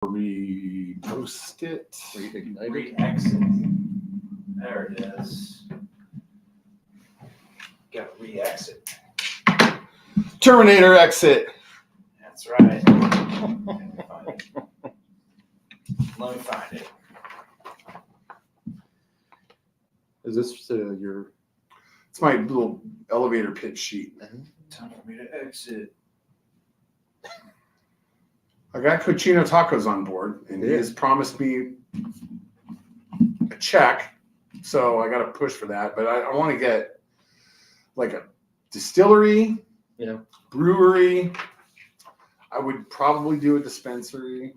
Repost it. Re-exit. There it is. Got to re-exit. Terminator exit. That's right. Let me find it. Is this your? It's my little elevator pitch sheet. Time for me to exit. I got Cochino Tacos on board, and he has promised me a check, so I got to push for that. But I want to get like a distillery, brewery. I would probably do a dispensary.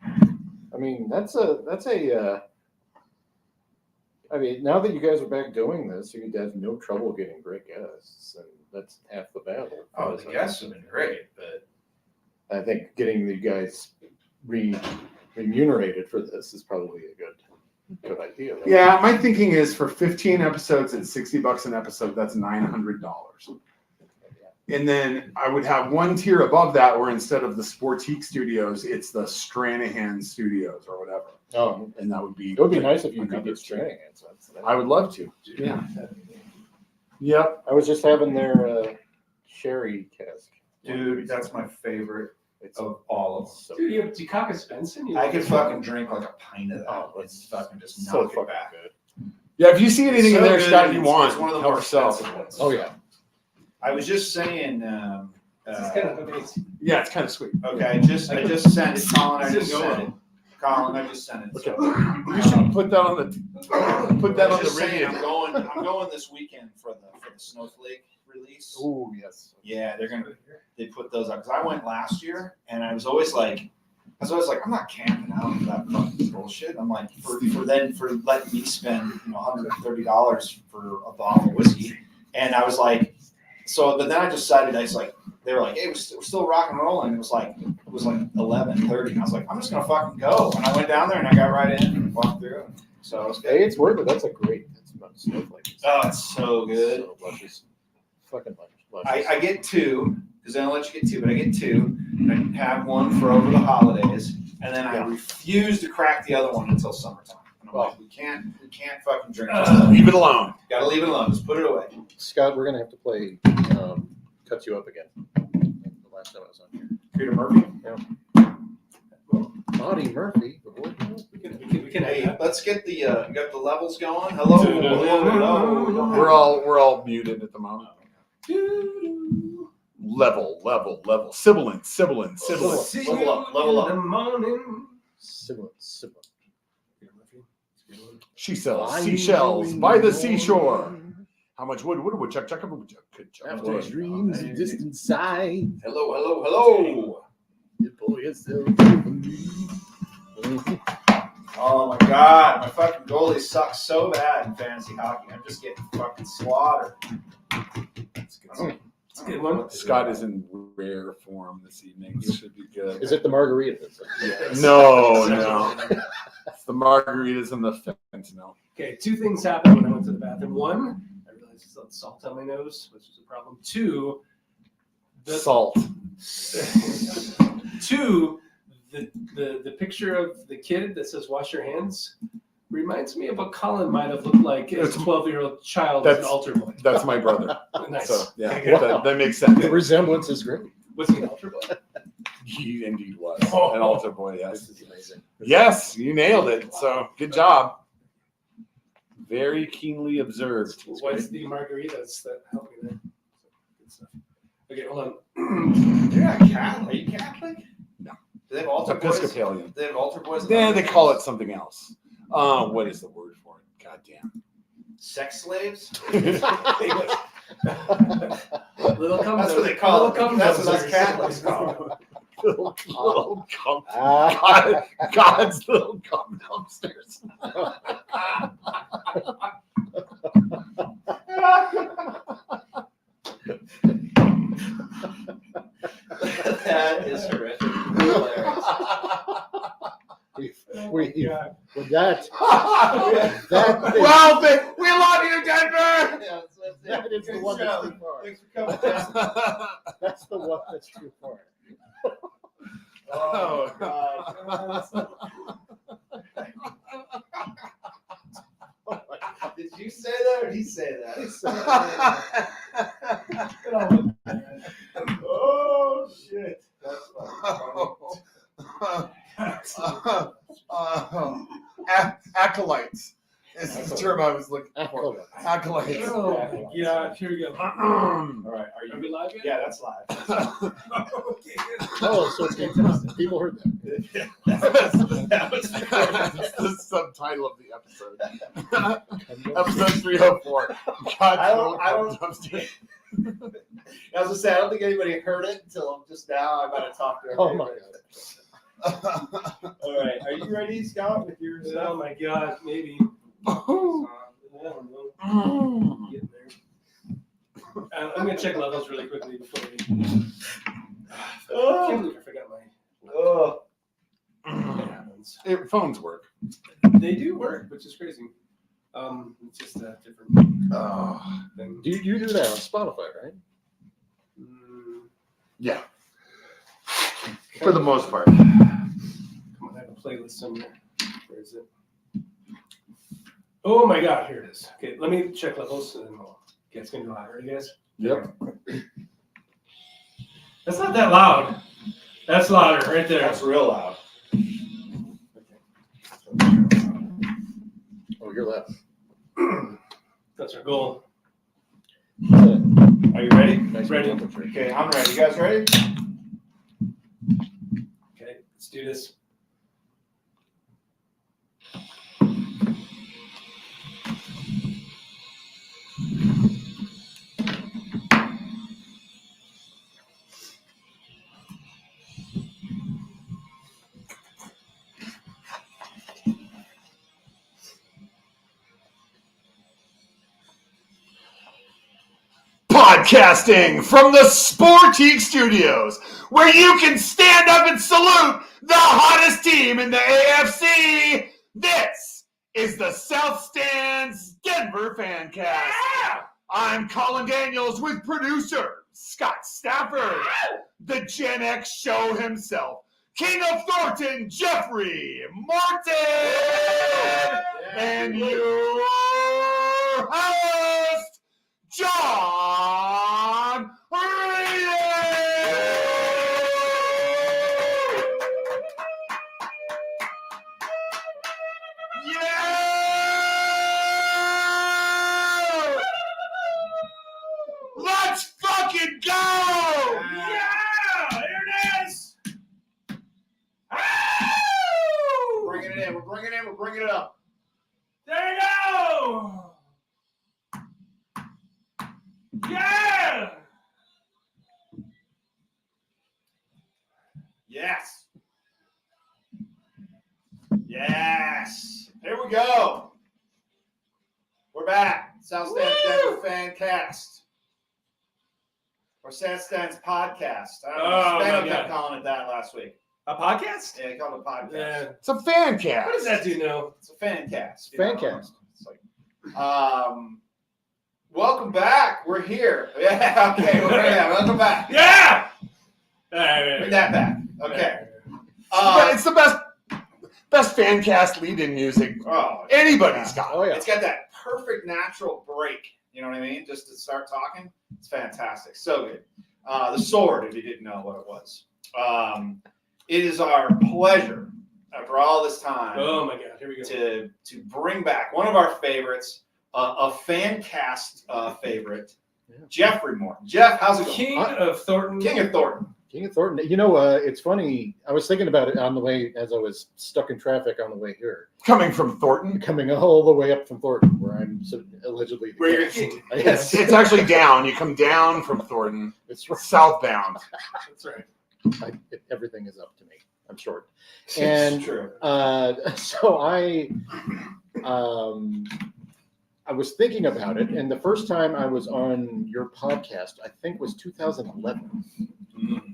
I mean, that's a. I mean, now that you guys are back doing this, you have no trouble getting great guests, and that's half the battle. Oh, the guests have been great, but I think getting the guys remunerated for this is probably a good idea. Yeah, my thinking is for 15 episodes at $60 an episode, that's $900. And then I would have one tier above that where instead of the Sportique Studios, it's the Stranahan Studios or whatever. Oh, And that would be. it would be nice if you could another get tier. training. I would love to. Yeah. Yep. I was just having their sherry cask. dude, that's my favorite It's of all of them. so Dude, you have Dukakis Benson? You I like could it? fucking drink like a pint of that. Oh, It's fucking just so knock it fucking back. good. Yeah, if you see anything So in there, good, Scott, and you it's- want, it's one of the help more yourself. expensive ones. Oh yeah. I was just saying. This is kind of amazing. Yeah, it's kind of sweet. Okay, I just sent it, Colin. I This just is sent going. it. Colin, I just sent it. Okay. So, You should put that on the just saying, radio. I'm going this weekend for the Snowflake release. Oh yes. Yeah, they put those up because I went last year and I was always like, I'm not camping out for that fucking bullshit. I'm like, for letting me spend $130 for a bottle of whiskey, and I was like, but then I decided they were like, hey, we're still rock and rolling. It was like 11:30, and I was like, I'm just gonna fucking go, and I went down there and I got right in and walked through. So it was good. Hey, it's worth it. That's a great. That's about snowflake. Oh, it's so good. So luscious. Fucking luscious. I get two because they don't let you get two, but I get two. And I have one for over the holidays, and then I refuse to crack the other one until summertime. And I'm like, we can't fucking drink this. Leave it alone. Gotta leave it alone. Just put it away. Scott, we're gonna have to play Cut You Up again. The last time I was on here. Peter Murphy. Audie Murphy. We can Hey, add that. let's get the got the levels going. Hello. Hello. We're all muted at the moment. Level. Sibilant. Level up. Level up. In the morning. Sibilant. She sells seashells by the seashore. How much wood? Chuck could chuck. After wood. dreams of distant sight, Hello. you pull yourself. Oh my god, my fucking goalie sucks so bad in fantasy hockey. I'm just getting fucking slaughtered. It's a good one. Scott is in rare form this evening. This should be good. Is it the margarita? No. It's the margaritas and the fentanyl. Okay, two things happened when I went to the bathroom. One, I realized I still had salt on my nose, which was a problem. Two, Salt. the picture of the kid that says "wash your hands" reminds me of what Colin might have looked like as a 12-year-old child as an altar boy. That's my brother. Nice. So yeah, Wow. that makes sense. The resemblance is great. Was he an altar boy? He indeed was Oh. an altar boy. Yes. This is amazing. Yes, you nailed it. So good job. Very keenly observed. What's the margaritas that help me there? Good stuff. Okay, hold on. You're not Catholic. Are you Catholic? No. Do they have altar boys? Episcopalian. They have altar boys. Yeah, they call it something else. What is the word for it? God damn. sex slaves. Little cum. That's what they call it. Cum That's what us dumpsters. Catholics call it. little cum. Ah, God's little cum dumpsters. That is horrific. Hilarious. with that, Well, we love you, Denver. Yeah, that is the one that's too far. Thanks for coming down. That's the one that's too far. Oh, God. Did you say that or did he say that? Oh, shit. That's funny. Acolytes. This is the term I was looking for. Acolytes. Oh my God, here we go. All right, are Are we live yet? Yeah, that's live. Okay, good. Oh, so people heard that. That was That's the subtitle of the episode. Episode 304. God, I don't- dumpster. I was gonna say, I don't think anybody heard it until just now. I'm about to talk to Oh everybody. my God. All right, are you ready, Scott, with your Oh stuff? my God, maybe. I don't know. Getting there. I'm gonna check levels really quickly before we. I can't Oh, believe I forgot my. oh. It happens. Phones work. They do work, which is crazy. It's just a different thing. Do you do that on Spotify, right? Yeah. For the most part. Come on, I have a playlist somewhere. Where is it? Oh my God, here it is. Okay, let me check levels and then we'll get it's gonna go louder, I guess. Yep. That's not that loud. That's louder right there. That's real loud. Oh, you're left. That's our goal. Are you ready? Nice Ready. temperature. Okay, I'm ready. You guys ready? Okay, let's do this. Podcasting from the Sportique Studios, where you can stand up and salute the hottest team in the AFC. This is the South Stands Denver Fancast. I'm Colin Daniels with producer Scott Stafford, the Gen X show himself, King of Thornton, Jeffrey Martin, and your host, John Reed. Yeah! Let's fucking go! Yeah! There it is! Bringing it in. We're bringing it in. We're bringing it up. There you go! Yeah! Yes. Yes. Here we go. We're back. South Stands Denver Fancast. Or South Stands Podcast. I don't know. Oh, Stan my kept God. calling it that last week. A podcast? Yeah, he called it a podcast. Yeah. It's a fan cast. What does that do now? It's a fan cast. Fancast. It's like, welcome back. We're here. Yeah, okay. Welcome back. Yeah! All right, Bring that back. Okay. It's the best fan cast lead-in music Oh, anybody's got. Oh, yeah. it's got that perfect natural break. You know what I mean? Just to start talking. It's fantastic. So good. The Sword, if you didn't know what it was. It is our pleasure after all this time Oh my God, here we go. to bring back one of our favorites, a fan cast favorite, Yeah. Jeffrey Moore. Jeff, how's it going? King of Thornton. King of Thornton. King of Thornton. You know, it's funny. I was thinking about it on the way as I was stuck in traffic on the way here, Coming from Thornton. coming all the way up from Thornton, where I'm allegedly. Where you're king. Yes, It's actually down. You come down from Thornton, it's right. southbound. That's right. Everything is up to me. I'm short. It's And true. So I was thinking about it, and the first time I was on your podcast, I think was 2011.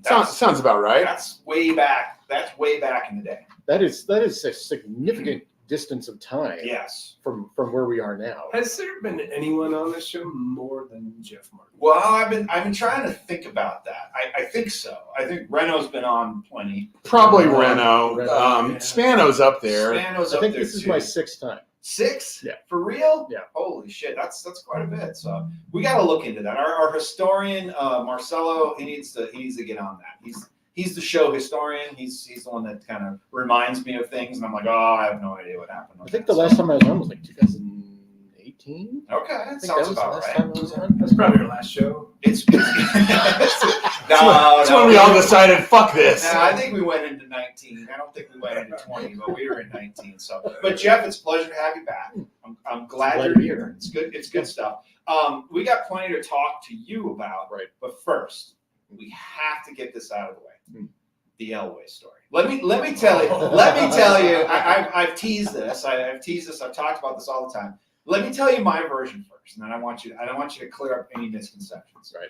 Sounds about right. That's way back. That's way back in the day. That is a significant distance of time Yes. from where we are now. Has there been anyone on this show more than Jeff Martin? Well, I've been trying to think about that. I think so. I think Renault's been on plenty. Probably Reno. Reno. Yeah. Spano's up there. Spano's I up think there this is too. my 6th time. 6? Yeah. For real? Yeah. Holy shit, that's quite a bit. So we got to look into that. Our historian Marcelo, he needs to get on that. He's the show historian. He's the one that kind of reminds me of things, and I'm like, oh, I have no idea what happened. I think the last time I was on was like 2018. Okay, I that think sounds that was the about last right. time I was on. That's probably your last show. It's That's when we all decided, fuck this. No, I think we went into 19. I don't think we went into 20, but we were in 19. So, but Jeff, it's a pleasure to have you back. I'm glad Glad you're to be here. here. It's good. It's good stuff. We got plenty to talk to you about. Right. But first, we have to get this out of the way. The Elway story. Let me tell you. Let me tell you. I've teased this. I've teased this. I've talked about this all the time. Let me tell you my version first, and then I want you to clear up any misconceptions. Right.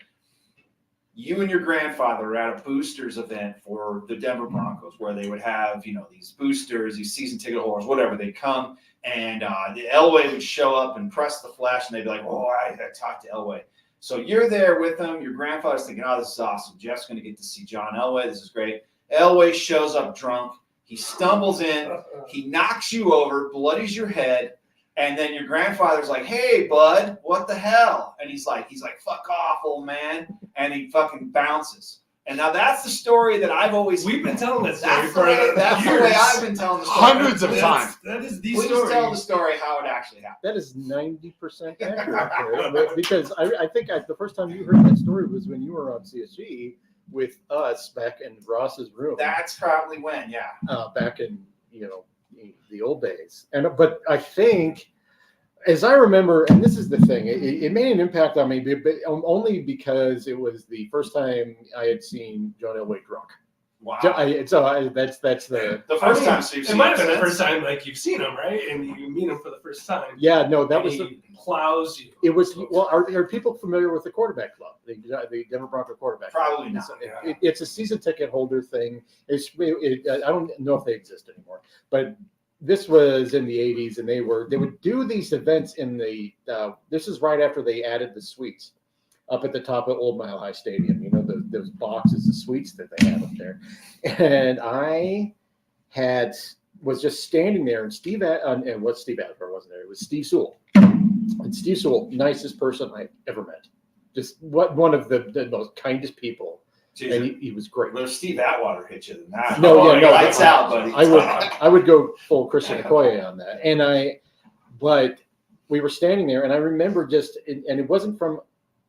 You and your grandfather were at a boosters event for the Denver Broncos, where they would have, these boosters, these season ticket holders, whatever. They come and the Elway would show up and press the flash, and they'd be like, "Oh, I talked to Elway." So you're there with them. Your grandfather's thinking, "Oh, this is awesome. Jeff's going to get to see John Elway. This is great." Elway shows up drunk. He stumbles in. He knocks you over, bloodies your head. And then your grandfather's like, "Hey, bud, what the hell?" And he's like, "Fuck off, old man." And he fucking bounces. And now that's the story that I've always. We've been telling that story That's the way I've been telling the story. Hundreds of times. That is the Please story. tell the story how it actually happened. That is 90% accurate. Because I think the first time you heard that story was when you were on CSG with us back in Ross's room. That's probably when, yeah. Back in the old days. But I think, as I remember, and this is the thing, it made an impact on me, but only because it was the first time I had seen John Elway drunk. Wow. That's the The first time, so you've It seen might have been the since? first time you've seen him, right? And you meet him for the first time. yeah. No, that and was he plows you. it was. Well, are people familiar with the quarterback club, the Denver Bronco quarterback? Probably Club? not. It's a season ticket holder thing. I don't know if they exist anymore, but this was in the 80s, and they would do these events in the. This is right after they added the suites up at the top of Old Mile High Stadium. Those boxes of suites that they have up there, and I was just standing there, and Steve Adler wasn't there. It was Steve Sewell, and Steve Sewell, nicest person I've ever met. Just one of the most kindest people, Jeez, and he was great. Well, Steve Atwater hit you than that. No, Lights out, buddy. I would go full Christian Okoye on that, but we were standing there, and I remember and it wasn't from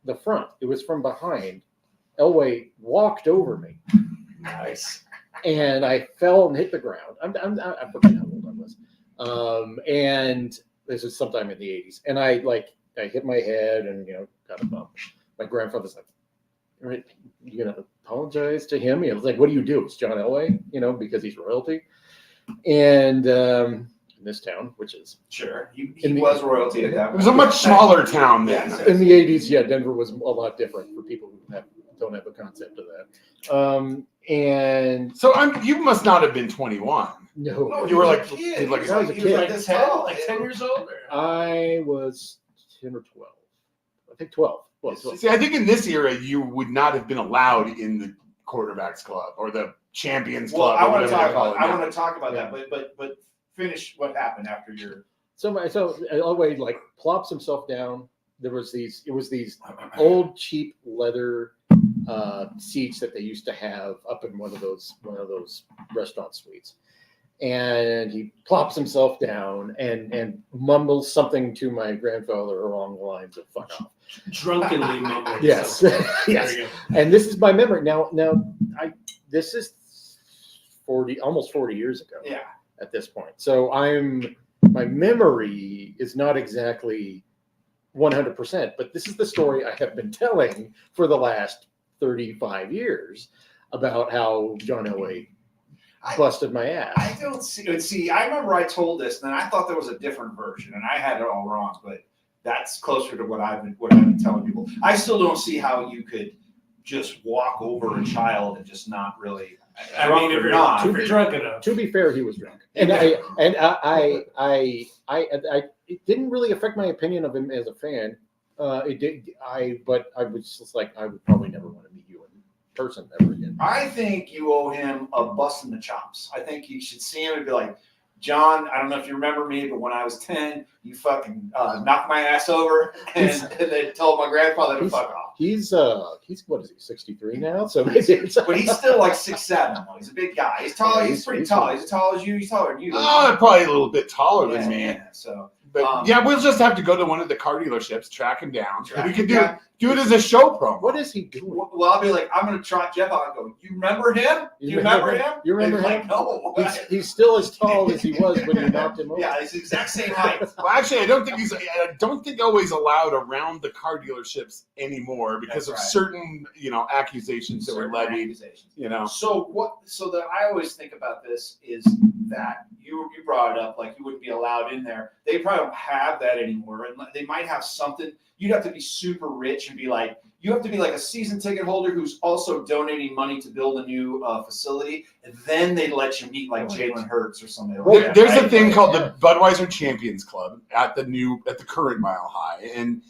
the front; it was from behind. Elway walked over me. Nice. And I fell and hit the ground. I forget how old I was. And this is sometime in the 80s. And I hit my head and got a bump. My grandfather's like, "Right, you gonna apologize to him?" I was like, "What do you do? It's John Elway, because he's royalty." And in this town, which is Sure. He was royalty at that It point. was a much smaller town then. Yes. in the 80s, yeah, Denver was a lot different for people who don't have a concept of that. And So you must not have been 21. no, No, You were like- kid. like- He I was a he kid. like this tall. Like 10 years old? Or? I was 10 or 12. I think 12. Well, 12. See, I think in this era, you would not have been allowed in the quarterbacks club or the champions Well, club. I or want to whatever talk they call about. it I now. want to talk about that, but finish what happened after your. So Elway plops himself down. It was these old cheap leather seats that they used to have up in one of those restaurant suites. And he plops himself down and mumbles something to my grandfather along the lines of "fuck off." Drunkenly mumbled. Yes. something. Yes. There you go. And this is my memory. Now this is almost 40 years ago. Yeah. At this point. So my memory is not exactly 100%, but this is the story I have been telling for the last 35 years about how John Elway busted my ass. I don't see. I remember I told this, and I thought there was a different version, and I had it all wrong. But that's closer to what I've been telling people. I still don't see how you could just walk over a child and just not really. I drunk mean, if or you're not. if you're drunk enough. To be fair, he was drunk, and it didn't really affect my opinion of him as a fan. It did. But I was just like, I would probably never want to meet you in person ever again. I think you owe him a bust in the chops. I think you should see him and be like, John, I don't know if you remember me, but when I was 10, you fucking knocked my ass over and then told my grandfather to fuck off. He's what is he, 63 now? So maybe it's, But he's still like 6'7". Though. He's a big guy. He's tall. Yeah, he's pretty he's tall. tall. He's as tall as you. He's taller than you. Oh, probably a little bit taller than me. Yeah, so. But yeah, we'll just have to go to one of the car dealerships, track him down. Track We could him do it as a show promo. what is he doing? Well, I'll be like, I'm gonna trot Jeff out and go, you remember him? You remember him? You remember And he's him? Like, no. He's still as tall as he was when you knocked him over. Yeah, it's the exact same height. Well, actually, I don't think always allowed around the car dealerships anymore because That's of right. certain, accusations that were Certain levied. accusations. You know, So I always think about this is that you brought it up, like you wouldn't be allowed in there. They probably don't have that anymore, and they might have something. You'd have to be super rich and be like, you have to be like a season ticket holder who's also donating money to build a new facility, and then they'd let you meet like Jalen Hurts or something like that. there's a right? thing called the Budweiser Champions Club at the current Mile High, and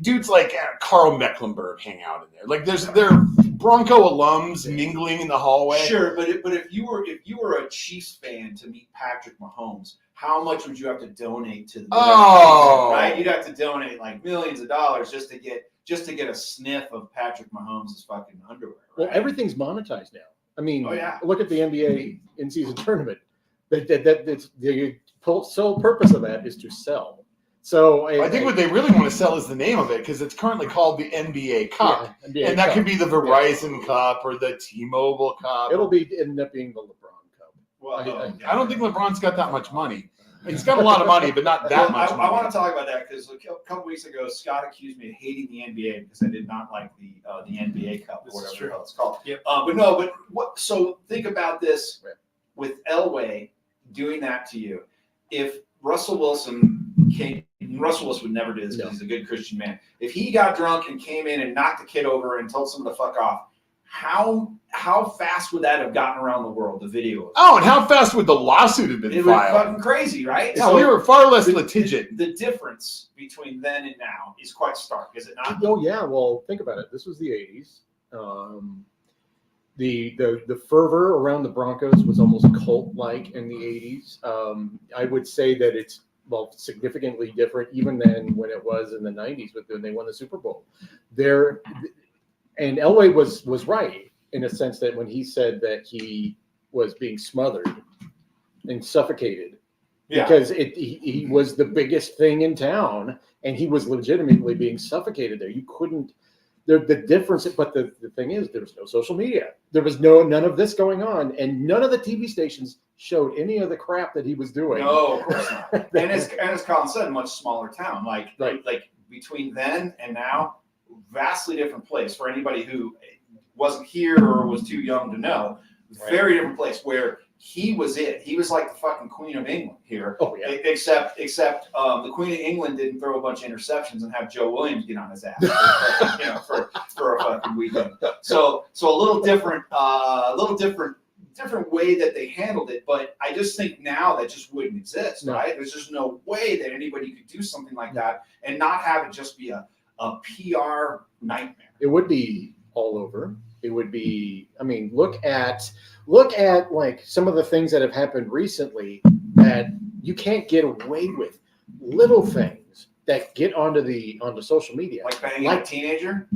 dudes like Carl Mecklenburg hang out in there. Like there are Bronco alums mingling in the hallway. Sure, but if you were a Chiefs fan to meet Patrick Mahomes, how much would you have to donate to the right? You'd have to donate like millions of dollars just to get a sniff of Patrick Mahomes' fucking underwear. Right? Well, everything's monetized now. I mean, Oh, yeah. look at the NBA in-season tournament. It's the sole purpose of that is to sell. So I think what they really want to sell is the name of it because it's currently called the NBA Cup, NBA and that Cup. could be the Verizon Cup or the T-Mobile Cup. It'll end up being the LeBron Cup. Well, I don't think LeBron's got that much money. He's got a lot of money, but not that much I money. want to talk about that because a couple weeks ago, Scott accused me of hating the NBA because I did not like the NBA Cup This or is whatever true. the hell it's called. Yep. But what? So think about this with Elway doing that to you. If Russell Wilson would never do this because he's a good Christian man. If he got drunk and came in and knocked the kid over and told someone to fuck off, how fast would that have gotten around the world? The video. Oh, and how fast would the lawsuit have been It was filed? fucking crazy, right? Yeah, we were far less litigious. The difference between then and now is quite stark, is it not? Oh yeah, well think about it. This was the 80s. The fervor around the Broncos was almost cult-like in the 80s. I would say that it's significantly different even than when it was in the 90s when they won the Super Bowl. And Elway was right in a sense that when he said that he was being smothered and suffocated because he was the biggest thing in town and he was legitimately being suffocated there. You couldn't. The difference, but the thing is, there was no social media. There was none of this going on, and none of the TV stations showed any of the crap that he was doing. No, of course not. and as Colin said, much smaller town. Like between then and now, vastly different place for anybody who wasn't here or was too young to know. Very different place where he was it. He was like the fucking Queen of England here. Oh yeah. Except the Queen of England didn't throw a bunch of interceptions and have Joe Williams get on his ass for a fucking weekend. So a little different way that they handled it. But I just think now that just wouldn't exist, right? There's just no way that anybody could do something like that and not have it just be a PR nightmare. It would be all over. It would be. I mean, look at like some of the things that have happened recently that you can't get away with. Little things that get onto social media, Like banging a teenager.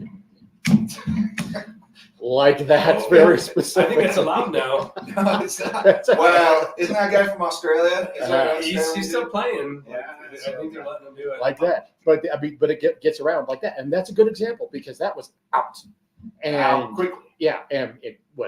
like that's Oh, very I specific. think it's allowed now. No, it's not. Well, isn't that guy from Australia? He's still playing. Yeah, I think they're letting him do it. like that. But I mean, but it gets around like that, and that's a good example because that was out. And quickly. yeah, and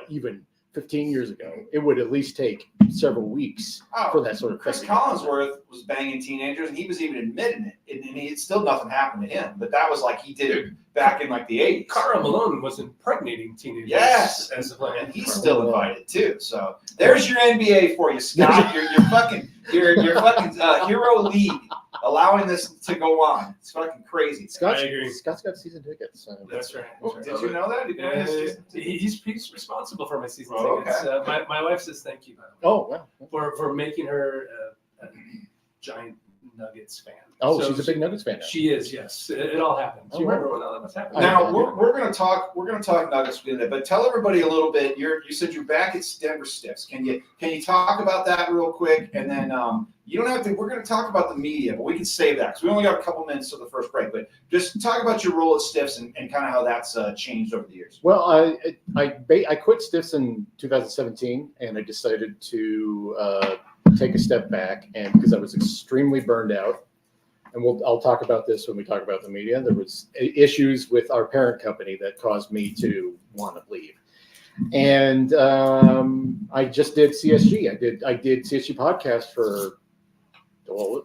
even 15 years ago, it would at least take several weeks for that sort of Chris thing. Collinsworth was banging teenagers, and he was even admitting it, and it still nothing happened to him. But that was like he did it back in like the 80s. Karl Malone was impregnating teenagers. Yes, as a player. and he's still invited too. So there's your NBA for you, Scott. You're fucking Your fucking Hero League allowing this to go on. It's fucking crazy. Scott's, I agree. Scott's got season tickets. So. That's right. Oh, did you know that? Did you know Yeah, this? he's responsible for my season Oh, tickets. My wife says thank you, by the way, Oh, wow. for making her a giant Nuggets fan. Oh, So she's a big Nuggets fan now. She is, yes. It all happened. Do you Oh, remember when all that was happening? Now we're gonna talk Nuggets in a bit, but tell everybody a little bit. You said you're back at Denver Stiffs. Can you talk about that real quick? And then you don't have to. We're gonna talk about the media, but we can save that because we only got a couple minutes to the first break. But just talk about your role at Stiffs and kind of how that's changed over the years. Well, I quit Stiffs in 2017, and I decided to take a step back, and because I was extremely burned out. And I'll talk about this when we talk about the media. There was issues with our parent company that caused me to want to leave. And I just did CSG. I did CSG podcast for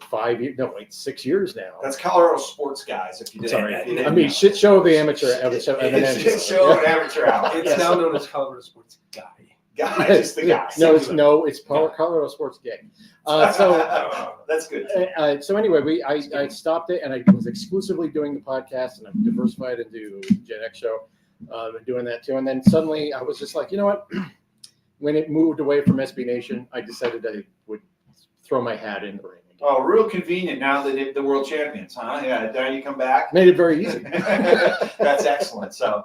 5 years, no, wait, 6 years now. That's Colorado Sports Guys. If you didn't, Sorry, if you didn't I mean know. shit show of the amateur. It's shit show of amateur hour. It's Yes. now known as Colorado Sports Guy. Guys, it's the guys. No, it's Colorado Sports Gang. That's good. So anyway, I stopped it, and I was exclusively doing the podcast, and I've diversified into Gen X show, and doing that too. And then suddenly I was just like, you know what? When it moved away from SB Nation, I decided I would throw my hat in the ring. Oh, real convenient now that the world champions, huh? Yeah, now you come back. Made it very easy. That's excellent. So,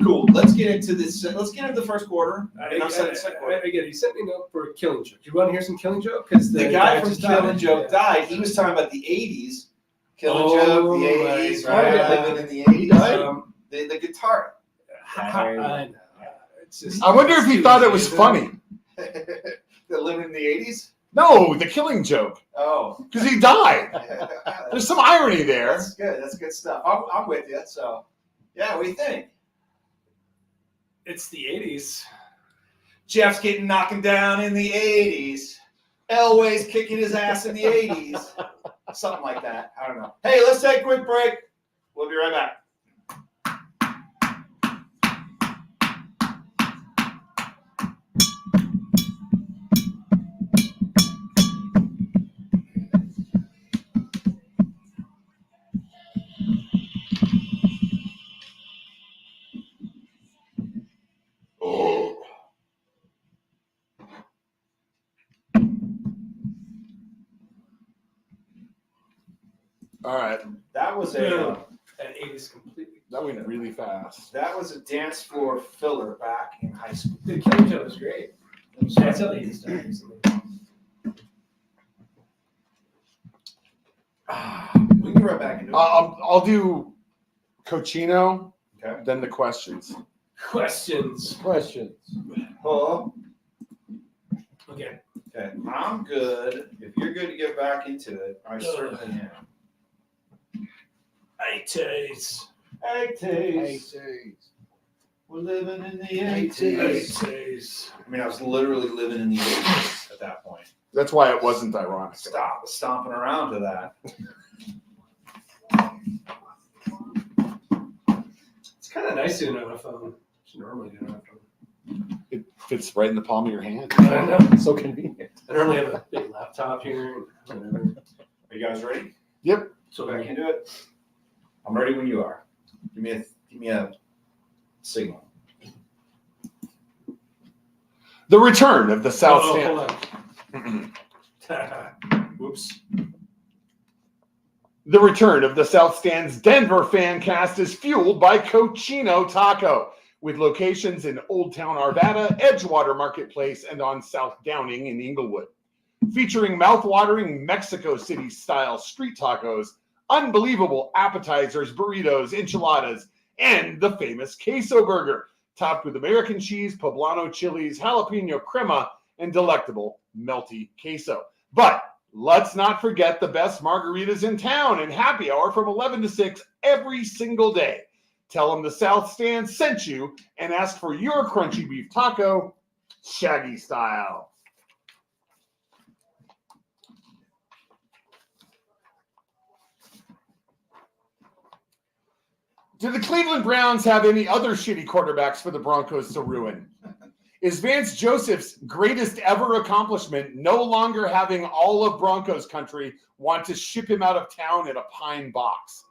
cool. Let's get into this. Let's get into the first quarter. And I'm saying the second quarter. Again, he sent me a note for a Killing Joke. Do you want to hear some Killing Joke? Because The guy from just Killing died. Joke died. He was talking about the 80s. Killing Oh, Joke, the 80s, right. right? Living in the 80s. Um, The guitar. I know. It's just, I wonder if he thought it was funny. The living in the 80s? No, the Killing Joke, Oh. because he died. There's some irony there. That's good. That's good stuff. I'm with you. So, yeah, what do you think? It's the 80s. Jeff's getting knocking down in the 80s. Elway's kicking his ass in the 80s. Something like that. I don't know. Hey, let's take a quick break. We'll be right back. All right, That was An 80s completely. that went really fast. a dance floor filler back in high school. The Killing Joke was great. That's how the 80s died recently. We can get right back into it. I'll do Cochino, Okay. then the questions. Questions. Hello. Okay. Okay. I'm good. If you're good to get back into it, I certainly am. 80s. 80s. We're living in the 80s. 80s. I mean, I was literally living in the 80s at that point. That's why it wasn't ironic. Stop stomping around to that. It's kind of nice doing it on a phone. Just normally do it on a phone. It fits right in the palm of your hand. I know. So convenient. I normally have a big laptop here. Whatever. Are you guys ready? Yep. So back into it. I'm ready when you are. Give me a signal. The return of the South Stand. Hold on. Whoops. The return of the South Stand's Denver fan cast is fueled by Cochino Taco, with locations in Old Town Arvada, Edgewater Marketplace, and on South Downing in Inglewood. Featuring mouth-watering Mexico City-style street tacos, unbelievable appetizers, burritos, enchiladas, and the famous queso burger, topped with American cheese, poblano chilies, jalapeno crema, and delectable melty queso. But let's not forget the best margaritas in town and happy hour from 11 to 6 every single day. Tell them the South Stand sent you and ask for your crunchy beef taco, Shaggy style. Do the Cleveland Browns have any other shitty quarterbacks for the Broncos to ruin? Is Vance Joseph's greatest ever accomplishment no longer having all of Broncos country want to ship him out of town in a pine box?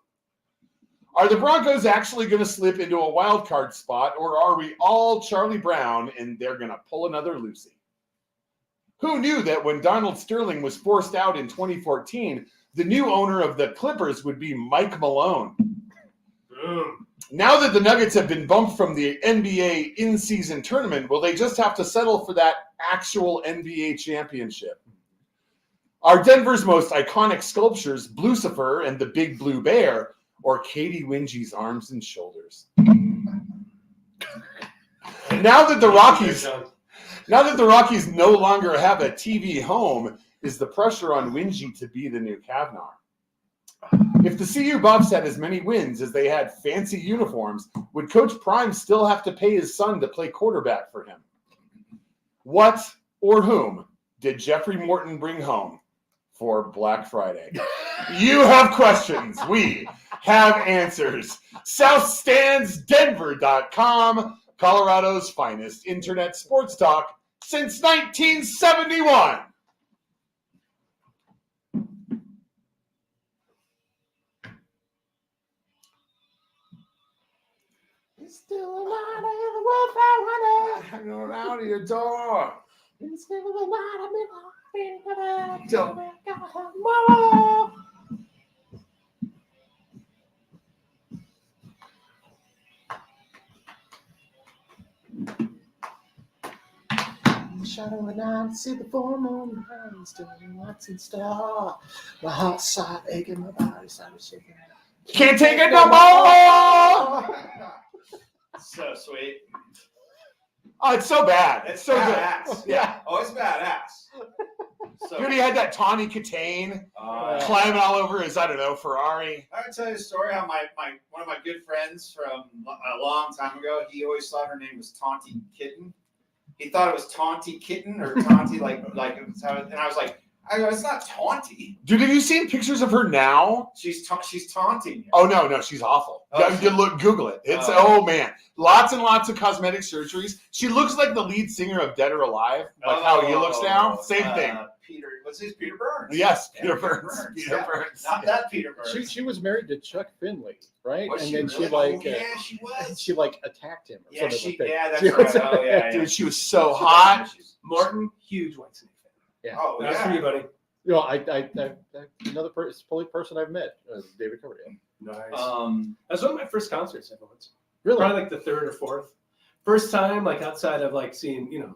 Are the Broncos actually going to slip into a wild card spot, or are we all Charlie Brown and they're going to pull another Lucy? Who knew that when Donald Sterling was forced out in 2014, the new owner of the Clippers would be Mike Malone? Boom. Now that the Nuggets have been bumped from the NBA in-season tournament, will they just have to settle for that actual NBA championship? Are Denver's most iconic sculptures Lucifer and the Big Blue Bear, or Katie Wingy's arms and shoulders? Now that the Rockies no longer have a TV home, is the pressure on Wingy to be the new Kavnar? If the CU Buffs had as many wins as they had fancy uniforms, would Coach Prime still have to pay his son to play quarterback for him? What or whom did Jeffrey Morton bring home for Black Friday? You have questions. We have answers. SouthStandsDenver.com, Colorado's finest internet sports talk since 1971. It's still a lot of the wolf I hanging around your door. It's still a lot of me more. Shadow of the night, see the full moon behind, still lights and star. My heart started aching, my body started shaking. Can't take it no more. So sweet. Oh, it's so bad. It's so badass. good. Yeah. Oh, it's badass. So, Dude, he had that Tawny Katane climbing all over his, I don't know, Ferrari. I would tell you a story how one of my good friends from a long time ago, he always thought her name was Taunty Kitten. He thought it was Taunty Kitten or Taunty like it was how, and I was like, it's not Taunty. Dude, have you seen pictures of her now? She's taunting you. Oh no, she's awful. Oh, You look, Google it. It's oh man, lots and lots of cosmetic surgeries. She looks like the lead singer of Dead or Alive, like how he looks now. Same thing. Peter Burns? Yes, Yeah, Peter Burns. Peter yeah. Burns. Not that Peter Burns. She was married to Chuck Finley, right? Was and she then really? she like Yeah, she was. she like attacked him. Or Yeah, something like that. that's She right. was- Oh yeah. Dude, she was so hot. Morton, huge Whitesnake fan. Yeah. Oh That's yeah. for you, buddy. You know, another person I've met is David Coverdale. Nice. Um, That's one of my first concerts ever went to. Really? Probably like the third or fourth. First time, like outside of like seeing,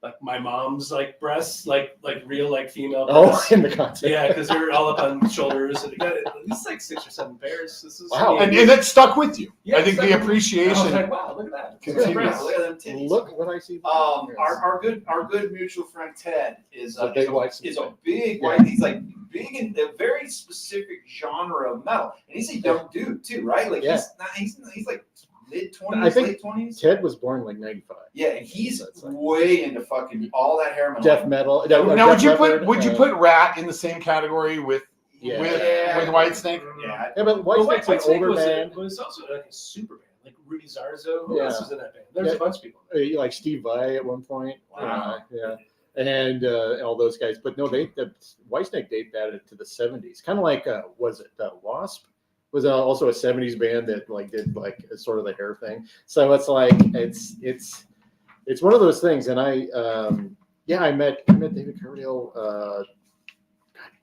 like my mom's like breasts, like real like female Oh, breasts. in the concert. Yeah, because they're all up on shoulders. And they got at least like 6 or 7 pairs. This is Wow. And that stuck with you. Yeah, I think stuck the with me. I was appreciation. like, wow, look at that. Continues. Breasts. Look at them titties. Look what I see. Our good mutual friend Ted is A big white is snake. a big Yeah. white. He's like big in a very specific genre of metal, and he's a young dude too, right? Like Yeah. he's like mid I 20s, think late 20s. Ted was born like 95. Yeah, and he's That's like- way into fucking all that hair metal. Death metal. Now, would Def you Leppard, put Rat in the same category with Yeah. with Yeah. Whitesnake? Yeah, Yeah, but Well, Whitesnake's an older was band. was also like a super band. Like Rudy Zarzo. Who Yeah. else was in that band? There was Yeah. a bunch of people. Like Steve Vai at one point. Wow. Yeah. And all those guys. But no, the Whitesnake date that to the 70s. Kind of like, was it Wasp? Was also a 70s band that like did like sort of the hair thing. So it's like, it's one of those things. And I met David Coverdale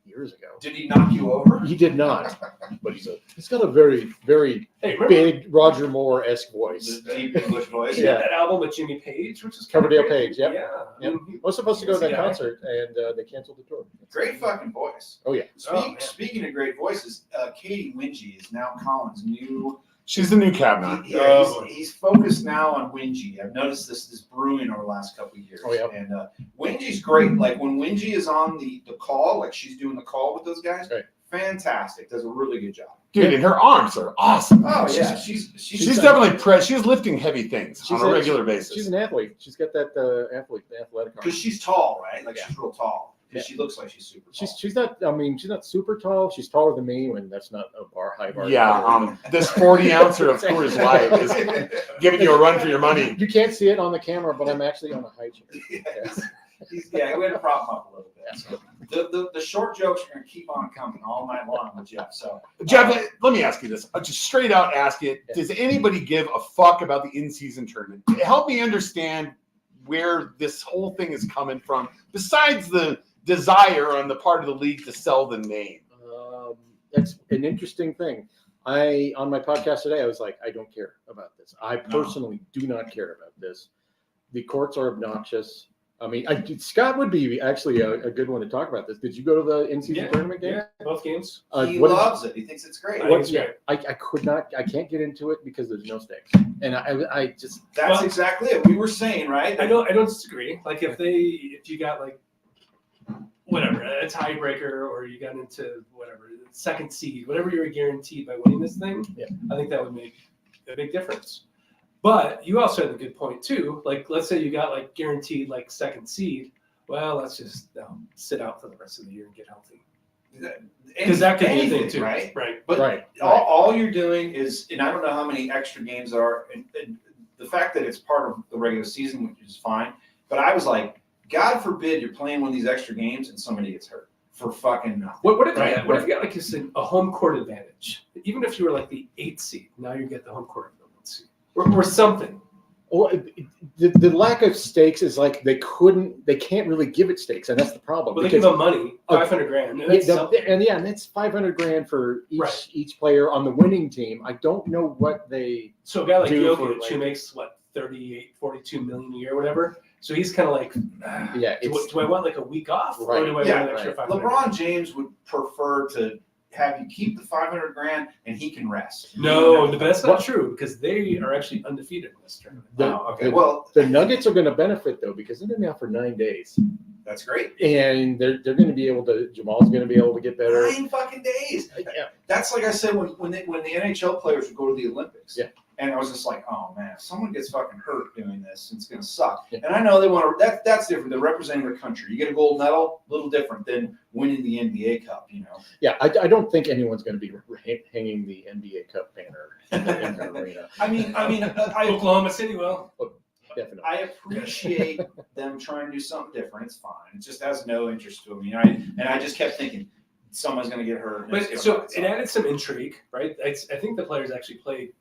years ago. did he knock you over? He did not, but he's got a very, very Hey, remember big Roger Moore-esque voice. The deep English voice. he Yeah. did that album with Jimmy Page, which is kind of Coverdale great. Page, yep. Yeah. Yep. I mean, I was supposed to go to that Yeah. concert, and they canceled the tour. Great fucking voice. Oh yeah, man. Speaking of great voices, Katie Wingy is now Colin's new. She's the new Kavnar. He's focused now on Wingy. I've noticed this brewing over the last couple of years. Oh, yeah. And Wingy's great. Like when Wingy is on the call, like she's doing the call with those guys, Right. fantastic. Does a really good job. Dude, and her arms are awesome. Oh yeah, She's she's definitely she's lifting heavy things She's on a a- regular she's basis. an athlete. She's got that athletic arm. because she's tall, right? Like Yeah. she's real tall. because she looks like she's super tall. She's not. I mean, she's not super tall. She's taller than me, and that's not a high bar. Yeah, this 40-ouncer of Coors Light is giving you a run for your money. You can't see it on the camera, but I'm actually on a high chair. Yeah, we had to prop him up a little bit. So the short jokes are going to keep on coming all night long with Jeff. So Jeff, let me ask you this. I'll just straight out ask it. Does anybody give a fuck about the in-season tournament? Help me understand where this whole thing is coming from, besides the desire on the part of the league to sell the name. That's an interesting thing. On my podcast today, I was like, I don't care about this. I personally do not care about this. The courts are obnoxious. I mean, Scott would be actually a good one to talk about this. Did you go to the in-season tournament game? Yeah, both games. he loves it. He thinks it's great. I could not. I can't get into it because there's no stakes, and I just. That's exactly it. We were saying, right? I don't disagree. Like if you got like whatever a tiebreaker, or you got into whatever second seed, whatever you were guaranteed by winning this thing, I think that would make a big difference. But you also had a good point too. Like, let's say you got like guaranteed like second seed. Well, let's just sit out for the rest of the year and get healthy. Because that could be a thing too, right? Right. But all you're doing is, and I don't know how many extra games there are, and the fact that it's part of the regular season, which is fine. But I was like, God forbid you're playing one of these extra games and somebody gets hurt for fucking nothing. What if you got like you said a home court advantage? Even if you were like the 8th seed, now you get the home court advantage. Or something. Well, the lack of stakes is like they can't really give it stakes, and that's the problem. Well, they give them money, $500,000, and that's $500,000 for each player on the winning team. I don't know what they. So a guy like do Jokic, who makes what 38, 42 million a year, whatever. So he's kind of like, do I want like a week off, or do I want an extra $500,000? LeBron James would prefer to have you keep the $500,000 and he can rest. No, but that's not true because they are actually undefeated in this tournament. The Nuggets are going to benefit though because they're going to be out for 9 days. That's great. And they're going to be able to. Jamal's going to be able to get better. 9 fucking days. Yeah. That's like I said when the NHL players would go to the Olympics. Yeah. And I was just like, oh man, if someone gets fucking hurt doing this, it's gonna suck. Yeah. And I know they want to. That's different. They're representing their country. You get a gold medal, a little different than winning the NBA Cup. You know. Yeah, I don't think anyone's going to be hanging the NBA Cup banner in the arena. I Oklahoma City will. Definitely. I appreciate them trying to do something different. It's fine. It just has no interest to me. I just kept thinking someone's gonna get hurt. But so it added some intrigue, right? I think the players actually played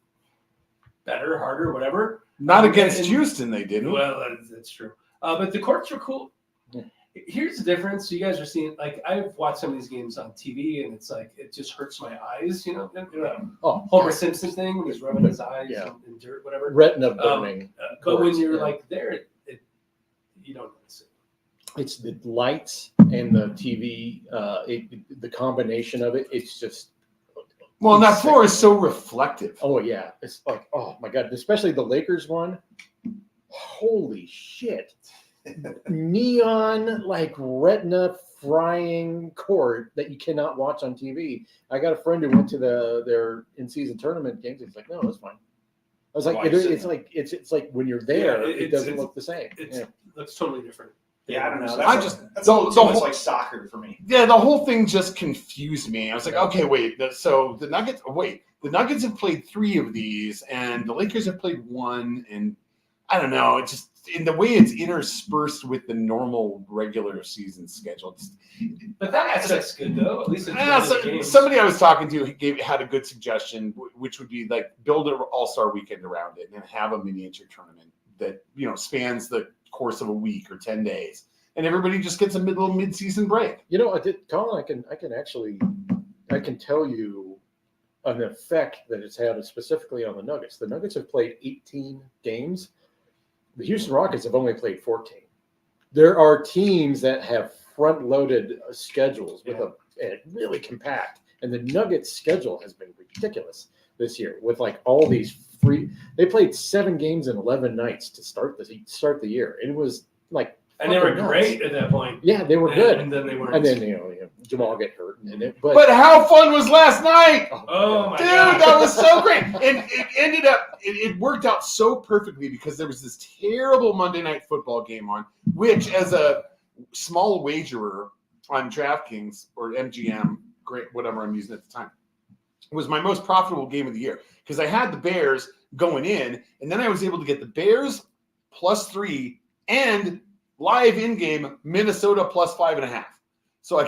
better, harder, whatever. Not against Houston, they didn't. Well, that's true. But the courts were cool. Yeah. Here's the difference. You guys are seeing, like, I've watched some of these games on TV, and it's like, it just hurts my eyes, you know? Homer Simpson thing when he's rubbing his eyes in dirt, whatever. Retina burning. But when you're like there, you don't notice it. It's the lights and the TV, the combination of it, it's just. Well, and that floor is so reflective. Oh, yeah. It's like, oh, my God. Especially the Lakers one. Holy shit. Neon, like retina frying court that you cannot watch on TV. I got a friend who went to their in-season tournament games. He's like, no, that's fine. I was like, it's like when you're there, it doesn't look the same. It looks totally different. Yeah, I don't know. That's the almost like soccer for me. Yeah, the whole thing just confused me. I was like, okay, wait. So the Nuggets have played 3 of these, and the Lakers have played 1, and I don't know. It just in the way it's interspersed with the normal regular season schedule. But that aspect's good though. At least it's somebody I was talking to had a good suggestion, which would be like build an all-star weekend around it and have a miniature tournament that spans the course of a week or 10 days, and everybody just gets a little mid-season break. Colin, I can tell you an effect that it's had specifically on the Nuggets. The Nuggets have played 18 games. The Houston Rockets have only played 14. There are teams that have front-loaded schedules with a really compact, and the Nuggets' schedule has been ridiculous this year with like all these free. They played 7 games in 11 nights to start the year. It was like, and they were great at that point. Yeah, they were good, and then they weren't. And then Jamal get hurt, but how fun was last night? Oh my dude, God. That was so great, and it ended up. It worked out so perfectly because there was this terrible Monday Night Football game on, which as a small wagerer on DraftKings or MGM, great, whatever I'm using at the time, was my most profitable game of the year because I had the Bears going in, and then I was able to get the Bears +3 and live in-game Minnesota +5.5. So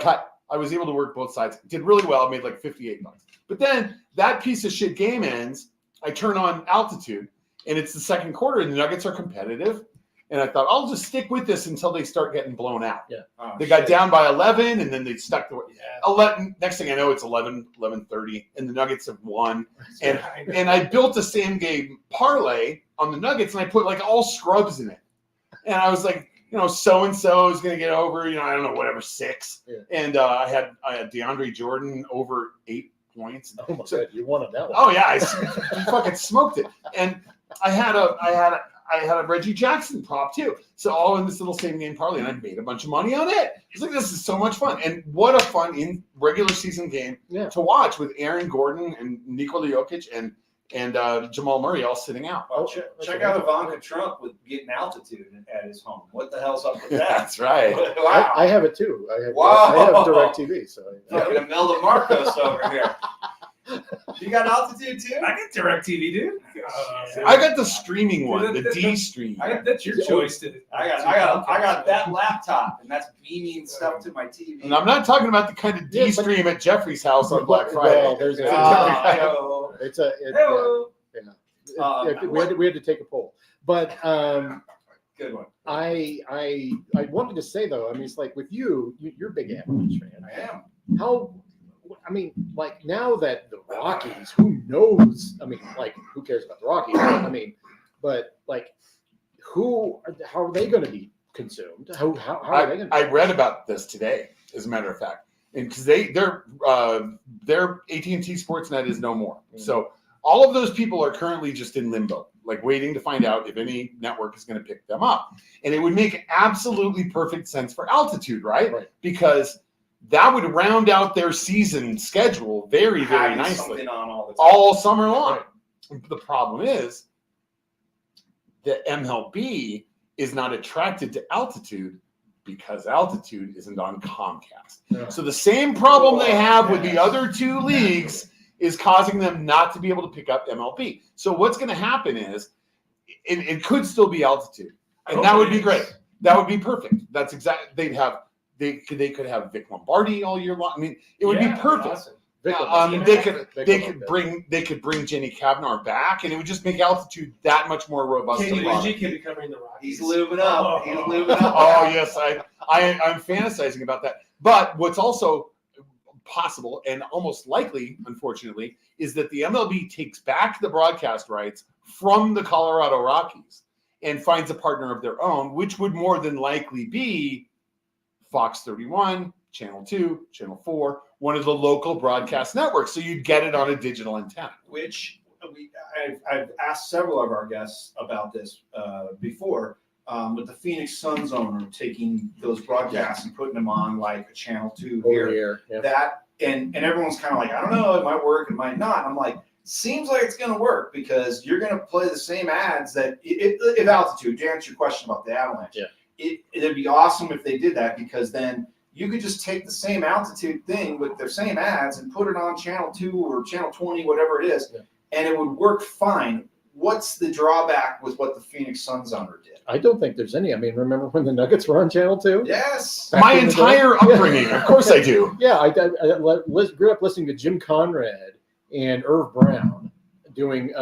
I was able to work both sides. Did really well. I made like $58. But then that piece of shit game ends. I turn on Altitude, and it's the second quarter, and the Nuggets are competitive. And I thought, I'll just stick with this until they start getting blown out. Yeah. Oh, They got shit. down by 11, and then they stuck to Yeah. 11. Next thing I know, it's 11:30, and the Nuggets have won. And I know. and I built a same game parlay on the Nuggets, and I put like all scrubs in it. And I was like, so and so is going to get over, I don't know, whatever 6. Yeah. And I had DeAndre Jordan over 8 points. Oh my God, you wanted that one. Oh yeah, I fucking smoked it. And I had a Reggie Jackson prop too. So all in this little same game parlay, and I made a bunch of money on it. It's like, this is so much fun. And what a fun in regular season game Yeah. to watch with Aaron Gordon and Nikola Jokic and Jamal Murray all sitting out. Well, check out Ivanka Trump with getting Altitude at his home. What the hell's up with that? That's right. Wow. I have it too. I have Wow. DirecTV. So Fucking Imelda Marcos over here. You got Altitude too? I got DirecTV, dude. I got the streaming one, the D stream. That's your choice. I got that laptop, and that's beaming stuff to my TV. And I'm not talking about the kind of D Yeah, but- stream at Jeffrey's house on Black Friday. Well, there's a. Oh, It's a. hello. We had to take a poll, but Good one. I wanted to say though, I mean, it's like with you're a big Avalanche fan. I am. How, I mean, like now that the Rockies, who knows? I mean, like who cares about the Rockies? I mean, but like, how are they going to be consumed? How are they going to? I read about this today, as a matter of fact, and because their AT&T Sportsnet is no more. Mhm. So all of those people are currently just in limbo, like waiting to find out if any network is going to pick them up. And it would make absolutely perfect sense for Altitude, right? Right. Because that would round out their season schedule very, very Having nicely something on all the time. all summer long. The problem is that MLB is not attracted to Altitude because Altitude isn't on Comcast. Yeah. So the same problem they have with the other two leagues is causing them not to be able to pick up MLB. So what's going to happen is it could still be Altitude, and that would be great. That would be perfect. That's exactly. They could have Vic Lombardi all year long. I mean, it would be perfect. Awesome. They could bring Jenny Kavnar back, and it would just make Altitude that much more robust. Kenny to watch. Wingy can be covering the Rockies. He's lubing up. He's lubing up. Oh yes, I'm fantasizing about that. But what's also possible and almost likely, unfortunately, is that the MLB takes back the broadcast rights from the Colorado Rockies and finds a partner of their own, which would more than likely be Fox 31, Channel 2, Channel 4, one of the local broadcast networks. So you'd get it on a digital antenna. Which I've asked several of our guests about this before, with the Phoenix Suns owner taking those broadcasts and putting them on like a Channel 2 over here. here. Yeah. That and everyone's kind of like, I don't know, it might work, it might not. I'm like, seems like it's going to work because you're going to play the same ads that if Altitude, to answer your question about the Avalanche, Yeah. it'd be awesome if they did that because then you could just take the same Altitude thing with their same ads and put it on Channel 2 or Channel 20, whatever it is, and it would work fine. What's the drawback with what the Phoenix Suns owner did? I don't think there's any. I mean, remember when the Nuggets were on Channel 2? Yes. Back My in the day? entire upbringing, of course I do. Yeah, I grew up listening to Jim Conrad and Irv Brown doing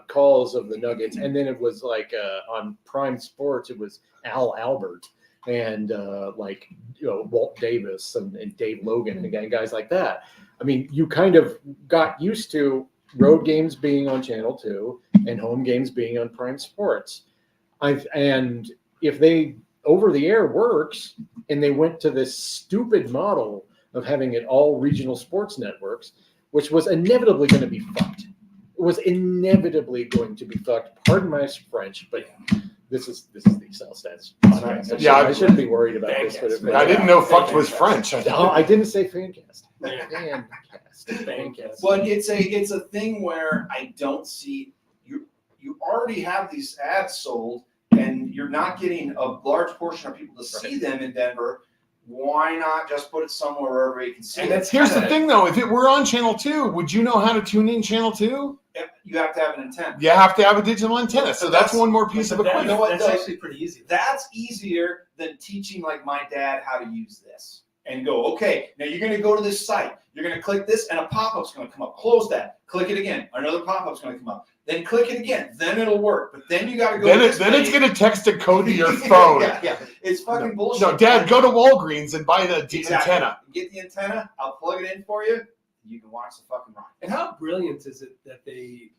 calls of the Nuggets, and then it was like on Prime Sports, it was Al Albert and Walt Davis and Dave Logan and guys like that. I mean, you kind of got used to road games being on Channel 2 and home games being on Prime Sports. And if they over the air works and they went to this stupid model of having it all regional sports networks, which was inevitably going to be fucked. It was inevitably going to be fucked. Pardon my French, but this is the Excel stats podcast. Yeah, I shouldn't be worried about this. But I didn't know fucked was French. I didn't say fancast. Yeah. Fancast. But it's a thing where I don't see you already have these ads sold and you're not getting a large portion of people to see them in Denver. Why not just put it somewhere where everybody can see And it? that's Here's the kinda- thing, though. If it were on channel 2, would you know how to tune in channel 2? You have to have an antenna. You have to have a digital antenna. So that's one more piece of But that- equipment. know what, that's though? actually pretty easy. That's easier than teaching like my dad how to use this and go, okay, now you're going to go to this site. You're going to click this and a pop-up's going to come up. Close that. Click it again. Another pop-up's going to come up. Then click it again. Then it'll work. But then you got to go. Then, to it, this then it's page. going to text a code to your phone. yeah. It's fucking bullshit. No, Dad, go to Walgreens and buy the Exactly. antenna. Get the antenna. I'll plug it in for you. You can watch the fucking rock. And how brilliant is it that they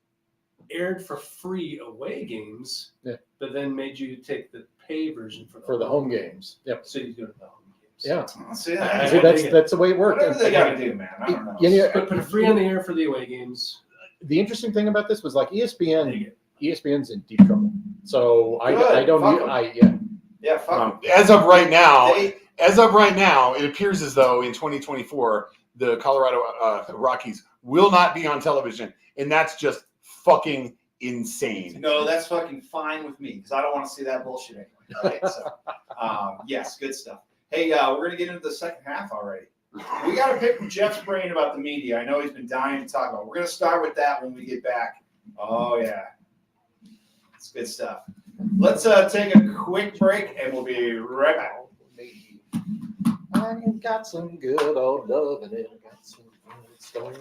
aired for free away games, Yeah. but then made you take the pay version For the home games. Yep. So you go to the home games. Yeah. See I- See, that? that's the way it worked. Whatever they got to do, man. I don't know. Yeah, Put it free on the air for the away games. The interesting thing about this was like Dig ESPN. it. ESPN's in deep trouble. So I Good. don't Fuck need 'em. yeah. Yeah, fuck. As of right now, They- it appears as though in 2024 the Colorado Rockies will not be on television, and that's just fucking insane. No, that's fucking fine with me because I don't want to see that bullshit anyway. Right? So, yes, good stuff. Hey, we're gonna get into the second half already. We got to pick Jeff's brain about the media. I know he's been dying to talk about. We're gonna start with that when we get back. Oh yeah, it's good stuff. Let's take a quick break and we'll be right back. I got some good old love and it got some good story.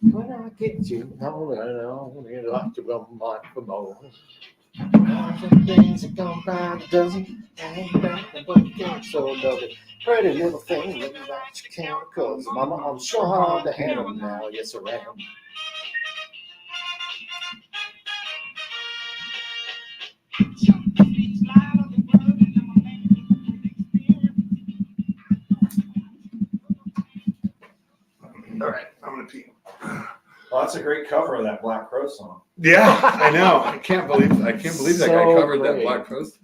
When I get you, I know you like to run my for more. The things that come by a dozen, and back but you can't so love it. Pretty little thing that you can't, cause mama, I'm so hard to handle now. Yes, I am. All right, I'm gonna pee. Well, that's a great cover of that Black Crow song. Yeah, I know. I can't believe that guy So covered that great. Black Coast.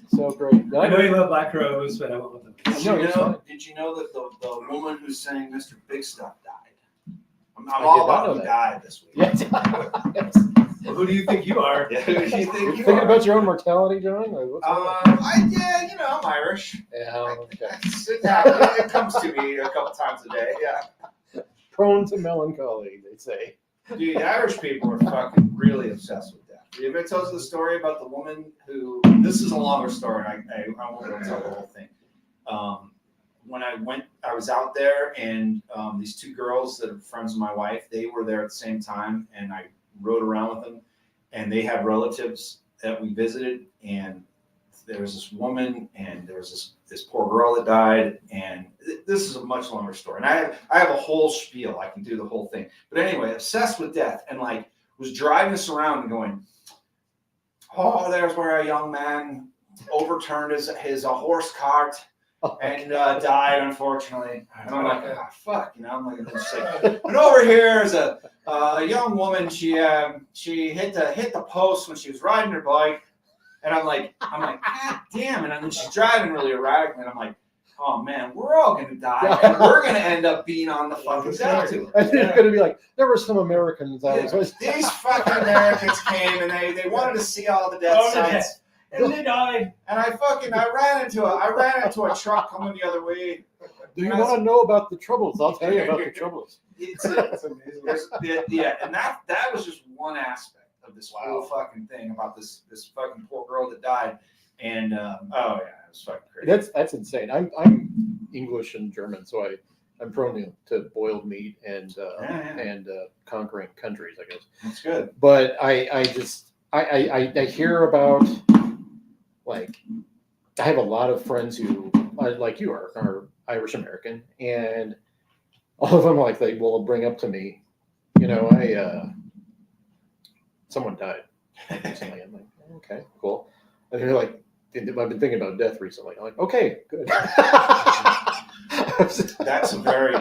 So great. I know you love Black Crows, but I won't let them. No, it's fine. Did you know that the woman who sang Mr. Big Stuff died? I'm I all did not about know who that. died this week. Yes. Well, who do you think you are? Yeah, who do you think You're you thinking are? about your own mortality, John? Like, what's going on? I'm Irish. Yeah, okay. It comes to me a couple times a day. Yeah, Prone to melancholy, they say. dude, the Irish people are fucking really obsessed with death. Have I told you the story about the woman who? This is a longer story. I won't tell the whole thing. When I was out there, and these two girls that are friends of my wife, they were there at the same time, and I rode around with them, and they had relatives that we visited, and there was this woman, and there was this poor girl that died, and this is a much longer story, and I have a whole spiel. I can do the whole thing, but anyway, obsessed with death, and like was driving us around and going, oh, there's where a young man overturned his horse cart and died, unfortunately. And I'm like, oh, fuck, I'm like, and over here is a young woman. She hit the post when she was riding her bike, and I'm like, God damn it! And then she's driving really erratically, and I'm like, oh man, we're all gonna die, and we're gonna end up being on the fucking death tour. And it's going to be like, there were some Americans I was. These fucking Americans came and they wanted to see all the death All the sites. And they died. And I ran into a truck coming the other way. Do you want to know about the troubles? I'll tell you about the troubles. That's amazing. Yeah, and that was just one aspect of this whole fucking thing about this fucking poor girl that died. And oh yeah, it was fucking crazy. That's insane. I'm English and German, so I'm prone to boiled meat and conquering countries, I guess. That's good. But I hear about, like, I have a lot of friends who, like you are Irish American, and all of them they will bring up to me, someone died recently. I'm like, okay, cool. And they're like, I've been thinking about death recently. I'm like, okay, good. That's a very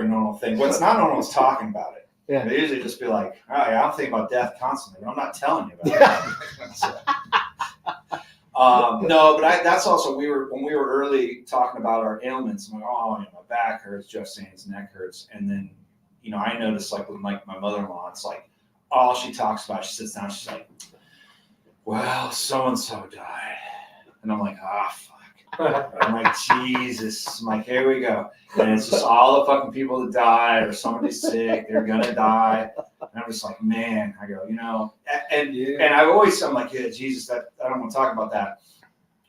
normal thing. What's not normal is talking about it. Yeah. They usually just be like, oh yeah, I'm thinking about death constantly, but I'm not telling you about it. No, but that's also when we were early talking about our ailments. I'm like, oh, my back hurts. Jeff saying his neck hurts, and then I noticed with my mother-in-law, it's like all she talks about. She sits down, she's like, well, so and so died, and I'm like, ah, fuck. I'm like, Jesus. I'm like, here we go. And it's just all the fucking people that died or somebody's sick, they're gonna die. And I'm just like, man, I go, and I'm like, yeah, Jesus, that I don't want to talk about that.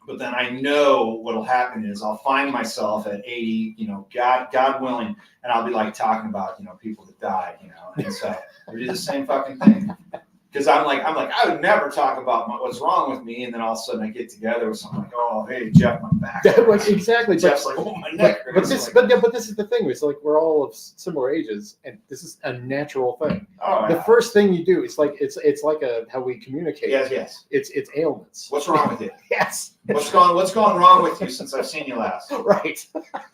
But then I know what'll happen is I'll find myself at 80, God willing, and I'll be like talking about, people that died, and so we do the same fucking thing. Because I'm like, I would never talk about what's wrong with me, and then all of a sudden I get together with someone like, oh, hey, Jeff, my back. Exactly. Jeff's like, oh, my neck. But hurts. this, Like, but this is the thing. It's like we're all of similar ages, and this is a natural thing. oh, The yeah. first thing you do, it's like how we communicate. Yes. It's ailments. What's wrong with you? Yes. What's gone wrong with you since I've seen you last? Right.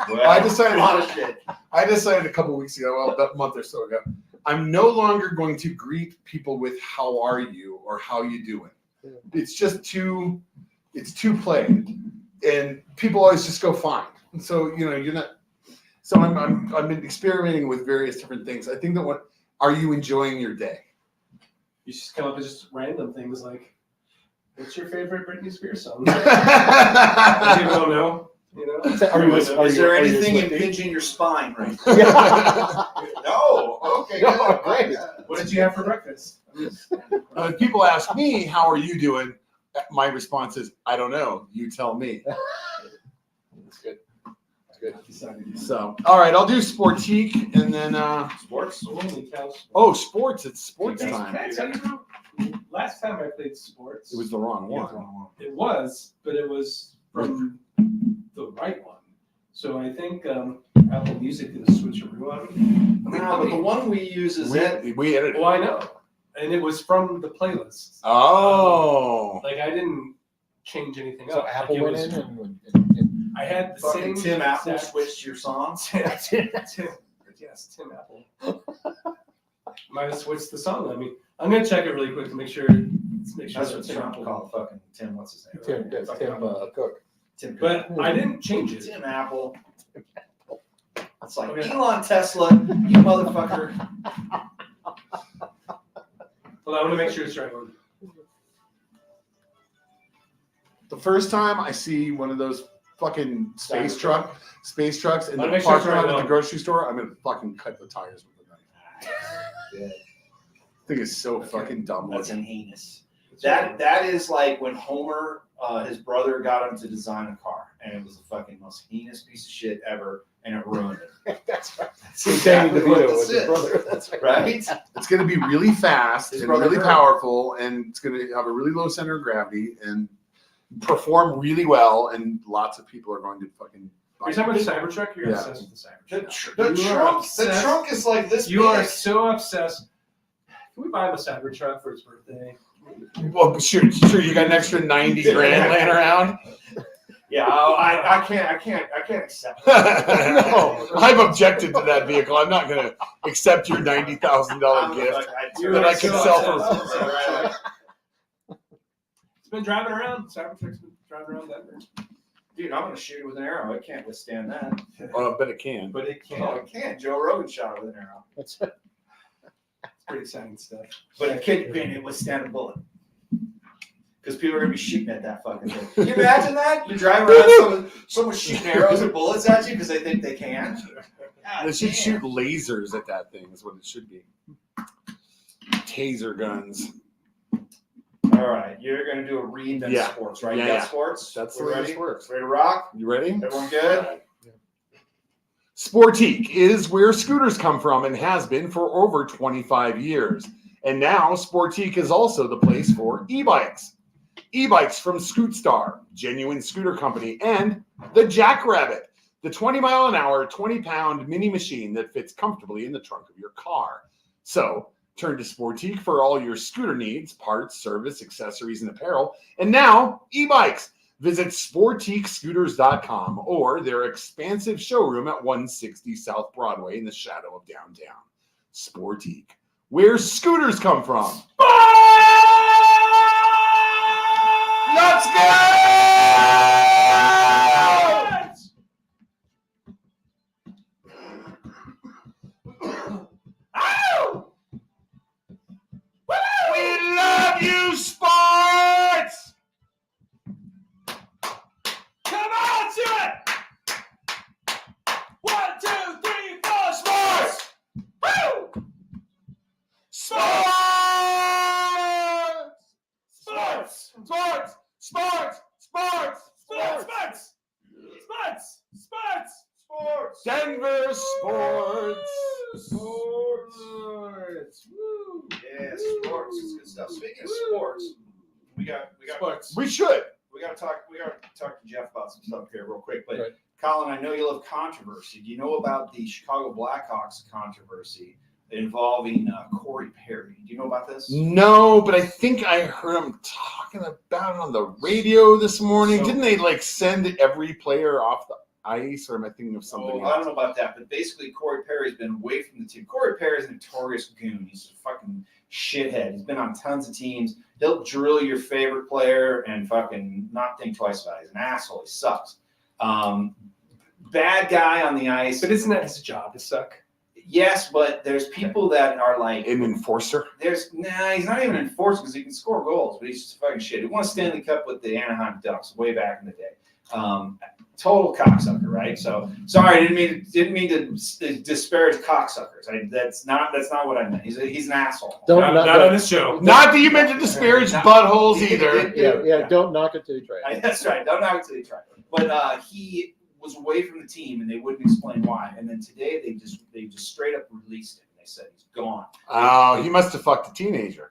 Well, I decided- a lot of shit. I decided a couple weeks ago, well, about a month or so ago, I'm no longer going to greet people with "How are you?" or "How you doing?" Yeah. It's just too plain, and people always just go fine. And so you're not. So I've been experimenting with various different things. I think that are you enjoying your day? You just come up with just random things like, "What's your favorite Britney Spears song?" People People don't know. Is there anything impinging your spine right now? Yeah. No. Okay. No, good. great. What did you have for breakfast? People ask me, "How are you doing?" My response is, "I don't know. You tell me." That's good. That's good. So, all right, I'll do Sportique, and then Sports. Holy cow. sports. It's sports Can time. I tell you, bro? Last time I played sports, It was the wrong Yeah, one. it was, but it was from the right one. So I think Apple Music did a switcheroo on me. No, but the one we use is it. We edited. Well, I know, and it was from the playlist. Oh. Like I didn't change anything So up. Like, Apple it went was- in and I had the Fucking same Tim Apple exact- switched your songs. Yes, Tim Apple. Might have switched the song. I mean, I'm gonna check it really quick to make sure. Make sure That's it's what Tim Trump Apple. called fucking Tim. What's his name? Tim Cook. Tim. But I didn't change it. Tim Apple. It's like Okay. Elon Tesla, you motherfucker. Well, I want to make sure it's the right one. The first time I see one of those fucking space trucks in I'll the make sure it's parking right lot at the one. grocery store, I'm gonna fucking cut the tires with a knife. Good. I think it's so fucking dumb That's looking. heinous. That is like when Homer, his brother, got him to design a car, and it was the fucking most heinous piece of shit ever, and it ruined it. That's right. That's Danny exactly what DeVito this was his is. brother. That's right. Right? It's gonna be really fast His and brother really Herb. powerful, and it's gonna have a really low center of gravity and perform really well, and lots of people are going to fucking buy Are you talking about the Cybertruck? You're Yeah. obsessed with the The, Cybertruck. tr- the You are trunk, the obsessed. trunk is like this You are big. so obsessed. Can we buy him a Cybertruck for his birthday? Well, sure, you got an extra 90 grand laying around. Yeah, I can't accept No, I've objected to that vehicle. I'm not going to accept your $90,000 gift. that I can sell for- It's been driving around. Cybertruck's been driving around Denver. Dude, I'm gonna shoot it with an arrow. It can't withstand that. Oh, I bet it can. But it No, can't. it can't. Joe Rogan shot it with an arrow. That's It's pretty exciting stuff. But it can't withstand a bullet. Because people are gonna be shooting at that fucking thing. Can you imagine that? You drive around, someone's shooting arrows and bullets at you because they think they can. They should shoot lasers at that thing, is what it should be. Taser guns. All right, you're gonna do a reinvent Yeah. sports, right? Yeah, You got yeah. sports. That's the We way ready? this works. Ready to rock? You ready? Everyone good? Sportique is where scooters come from and has been for over 25 years. And now Sportique is also the place for e-bikes. E-bikes from Scootstar, genuine scooter company, and the Jackrabbit, the 20-mile-an-hour, 20-pound mini machine that fits comfortably in the trunk of your car. So turn to Sportique for all your scooter needs, parts, service, accessories, and apparel. And now e-bikes. Visit SportiqueScooters.com or their expansive showroom at 160 South Broadway in the shadow of downtown. Sportique, where scooters come from. Let's go! Ow! We love you, sports! Come on, Sports. Denver sports. Sports. Woo. Yeah, sports. It's good stuff. Speaking of sports, we got Sports. We should. we got to talk to Jeff about some stuff here real quick. But Right. Colin, I know you love controversy. Do you know about the Chicago Blackhawks controversy involving Corey Perry? Do you know about this? No, but I think I heard him talking about it on the radio this morning. So- Didn't they like send every player off the ice, or am I thinking of something I don't else? know about that, but basically Corey Perry's been away from the team. Corey Perry's a notorious goon. He's a fucking shithead. He's been on tons of teams. He'll drill your favorite player and fucking not think twice about it. He's an asshole. He sucks. Bad guy on the ice. But isn't that his job to suck? Yes, but there's people that are like, An enforcer. he's not even an enforcer because he can score goals, but he's just fucking shit. He won a Stanley Cup with the Anaheim Ducks way back in the day. Total cocksucker, right? So sorry, I didn't mean to disparage cocksuckers. That's not what I meant. He's an asshole. Not on this show. Not that you meant to disparage buttholes either. Yeah. Don't knock it till you try it. That's right. Don't knock it till you try. But he was away from the team, and they wouldn't explain why. And then today they just straight up released him. They said he's gone. Oh, he must have fucked a teenager.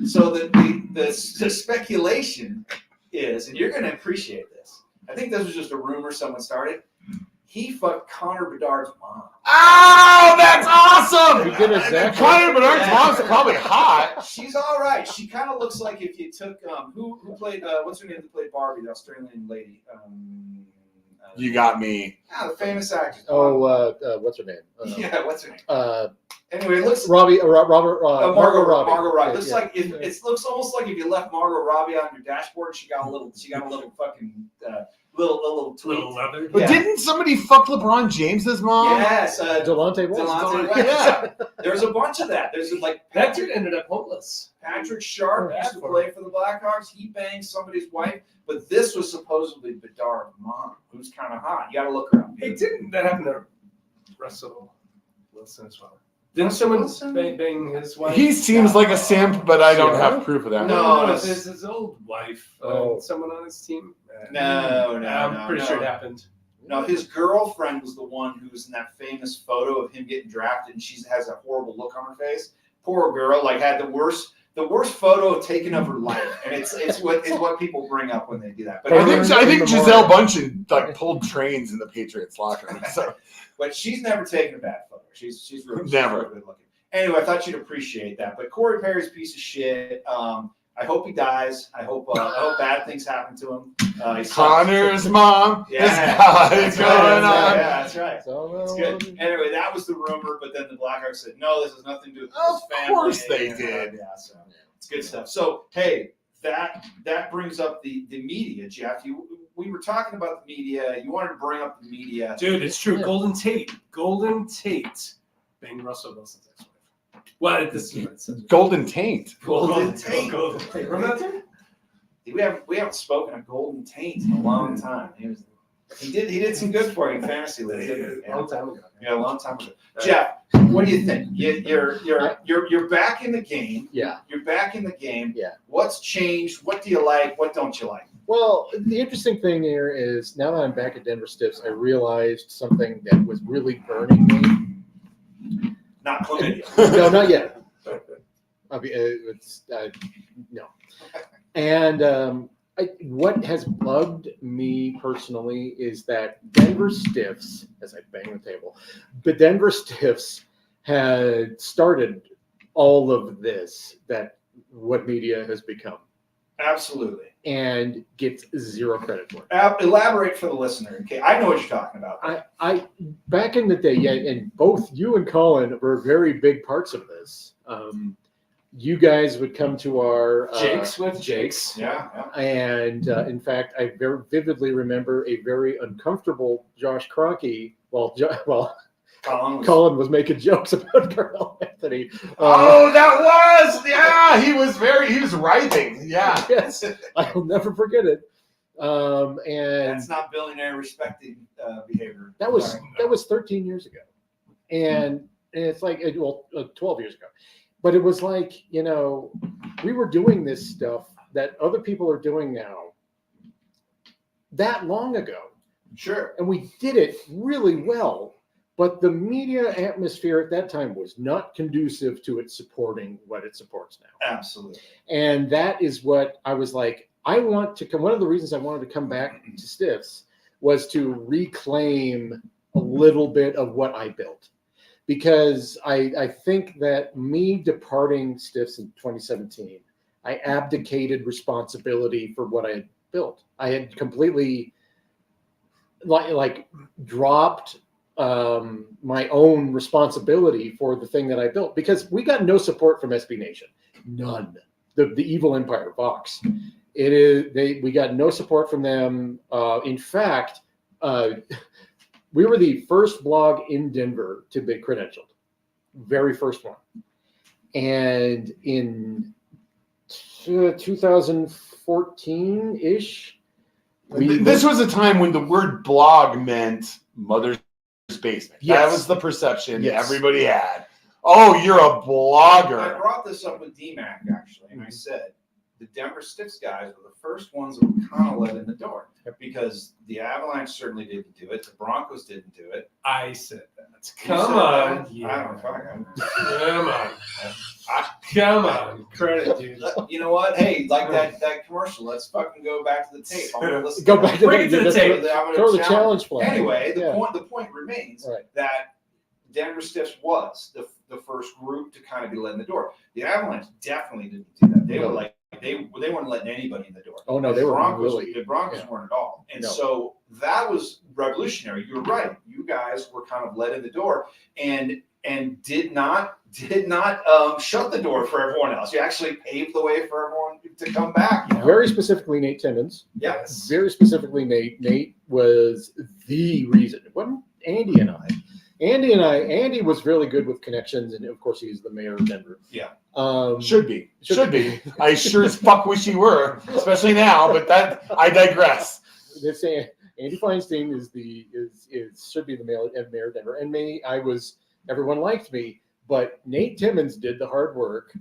So the speculation is, and you're going to appreciate this. I think this was just a rumor someone started. He fucked Connor Bedard's mom. Oh, that's awesome! You get exactly- Connor Bedard's mom's probably hot. She's all right. She kind of looks like if you took who played what's her name that played Barbie, the Australian lady. You got me. The famous actress. What's her name? Yeah, what's her name? Anyway, it looks Robert. Margot Robbie. Margot Robbie. Yeah, Looks yeah. like it looks almost like if you left Margot Robbie on your dashboard, she got a little fucking little tweak. Little leather. But Yeah. didn't somebody fuck LeBron James's mom? Yes, Delonte West. Delonte West. Yeah. There's a bunch of that. There's like That dude ended up homeless. Patrick Sharp used to Bad for play for the Blackhawks. He banged somebody's wife, but this was supposedly Bedard's mom, who's kind of hot. You got to look her up. Hey, didn't that happen to Russell Wilson as well? Didn't someone Wilson? bang his wife? He seems like a simp, but I don't have proof of that. No, it's his old wife. Oh. Someone on his team. No, I'm pretty sure it happened. No, his girlfriend was the one who was in that famous photo of him getting drafted, and she has a horrible look on her face. Poor girl, like had the worst photo taken of her life, and it's what people bring up when they do that. But I think Giselle Bundchen like pulled trains in the Patriots locker room. So But she's never taken a bad photo. She's really Never. good looking. Anyway, I thought you'd appreciate that. But Corey Perry's a piece of shit. I hope he dies. I hope bad things happen to him. He sucks. Connor's mom Yeah, is that's going right, on. that's right. So, It's good. Anyway, that was the rumor, but then the Blackhawks said, no, this has nothing to do with Of his family. course they did. Yeah, so it's good stuff. So, hey, that brings up the media, Jeff. We were talking about the media. You wanted to bring up the media. Dude, it's true. Yeah. Golden Tate banged Russell Wilson's ex-wife. Well, this is what it says. Golden Taint. Golden Tate. Golden Tate. Remember that? We haven't spoken of Golden Tate in a long time. He did some good for you in fantasy league. didn't he? A long time ago. Yeah, a long time ago. Jeff, what do you think? You're back in the game. yeah. You're back in the game. Yeah. What's changed? What do you like? What don't you like? Well, the interesting thing here is now that I'm back at Denver Stiffs, I realized something that was really burning me. Not chlamydia. No, not yet. No. And what has bugged me personally is that Denver Stiffs, as I bang the table, but Denver Stiffs had started all of this, that what media has become, Absolutely. and gets zero credit for it. Elaborate for the listener. Okay, I know what you're talking about. I back in the day, yeah, and both you and Colin were very big parts of this. You guys would come to our Jake's with Jake's. Yeah. and in fact, I very vividly remember a very uncomfortable Josh Kroenke while Colin was making jokes about Carl Anthony. Oh, that was he was writhing. Yeah. Yes, I'll never forget it. And That's not billionaire respecting behavior. that was Sorry. 13 years ago, and it's like 12 years ago, but it was like, we were doing this stuff that other people are doing now that long ago. Sure. And we did it really well. But the media atmosphere at that time was not conducive to it supporting what it supports now. Absolutely. And that is what I was like, I want to come. One of the reasons I wanted to come back to Stiffs was to reclaim a little bit of what I built. Because I think that me departing Stiffs in 2017, I abdicated responsibility for what I had built. I had completely like dropped my own responsibility for the thing that I built, because we got no support from SB Nation, none. The evil empire, Vox, we got no support from them. In fact, we were the first blog in Denver to be credentialed, very first one, and in 2014 ish. This was a time when the word blog meant mother's basement. Yes. That was the perception Yes. everybody had. Oh, you're a I blogger. brought this up with DMAC actually, and I said the Denver Stiffs guys were the first ones that were kind of let in the door, because the Avalanche certainly didn't do it, the Broncos didn't do it. I said that. You Come said on. that? Yeah. I don't fucking. Come on. Come on. Credit, dude. You know what? Hey, like that commercial. Let's fucking go back to the tape. I'm gonna listen. Go back to Bring it to the that's tape. what- I'm gonna throw the challenge flag. Anyway, Yeah. the point remains Right. that Denver Stiffs was the first group to kind of be let in the door. The Avalanche definitely didn't do that. They were like they weren't letting anybody in the door. Oh no, they were Broncos, really. the Broncos yeah. weren't at all, and No. so that was revolutionary. You're right. You guys were kind of let in the door, and did not shut the door for everyone else. You actually paved the way for everyone to come back. You know? Very specifically, Nate Timmons. Yes. Very specifically, Nate. Nate was the reason. It wasn't Andy and I. Andy was really good with connections, and of course, he's the mayor of Denver. Yeah. Should be. I sure as fuck wish you were, especially now. But I digress. This Andy Feinstein should be the mayor of Denver, and me. Everyone liked me, but Nate Timmons did the hard work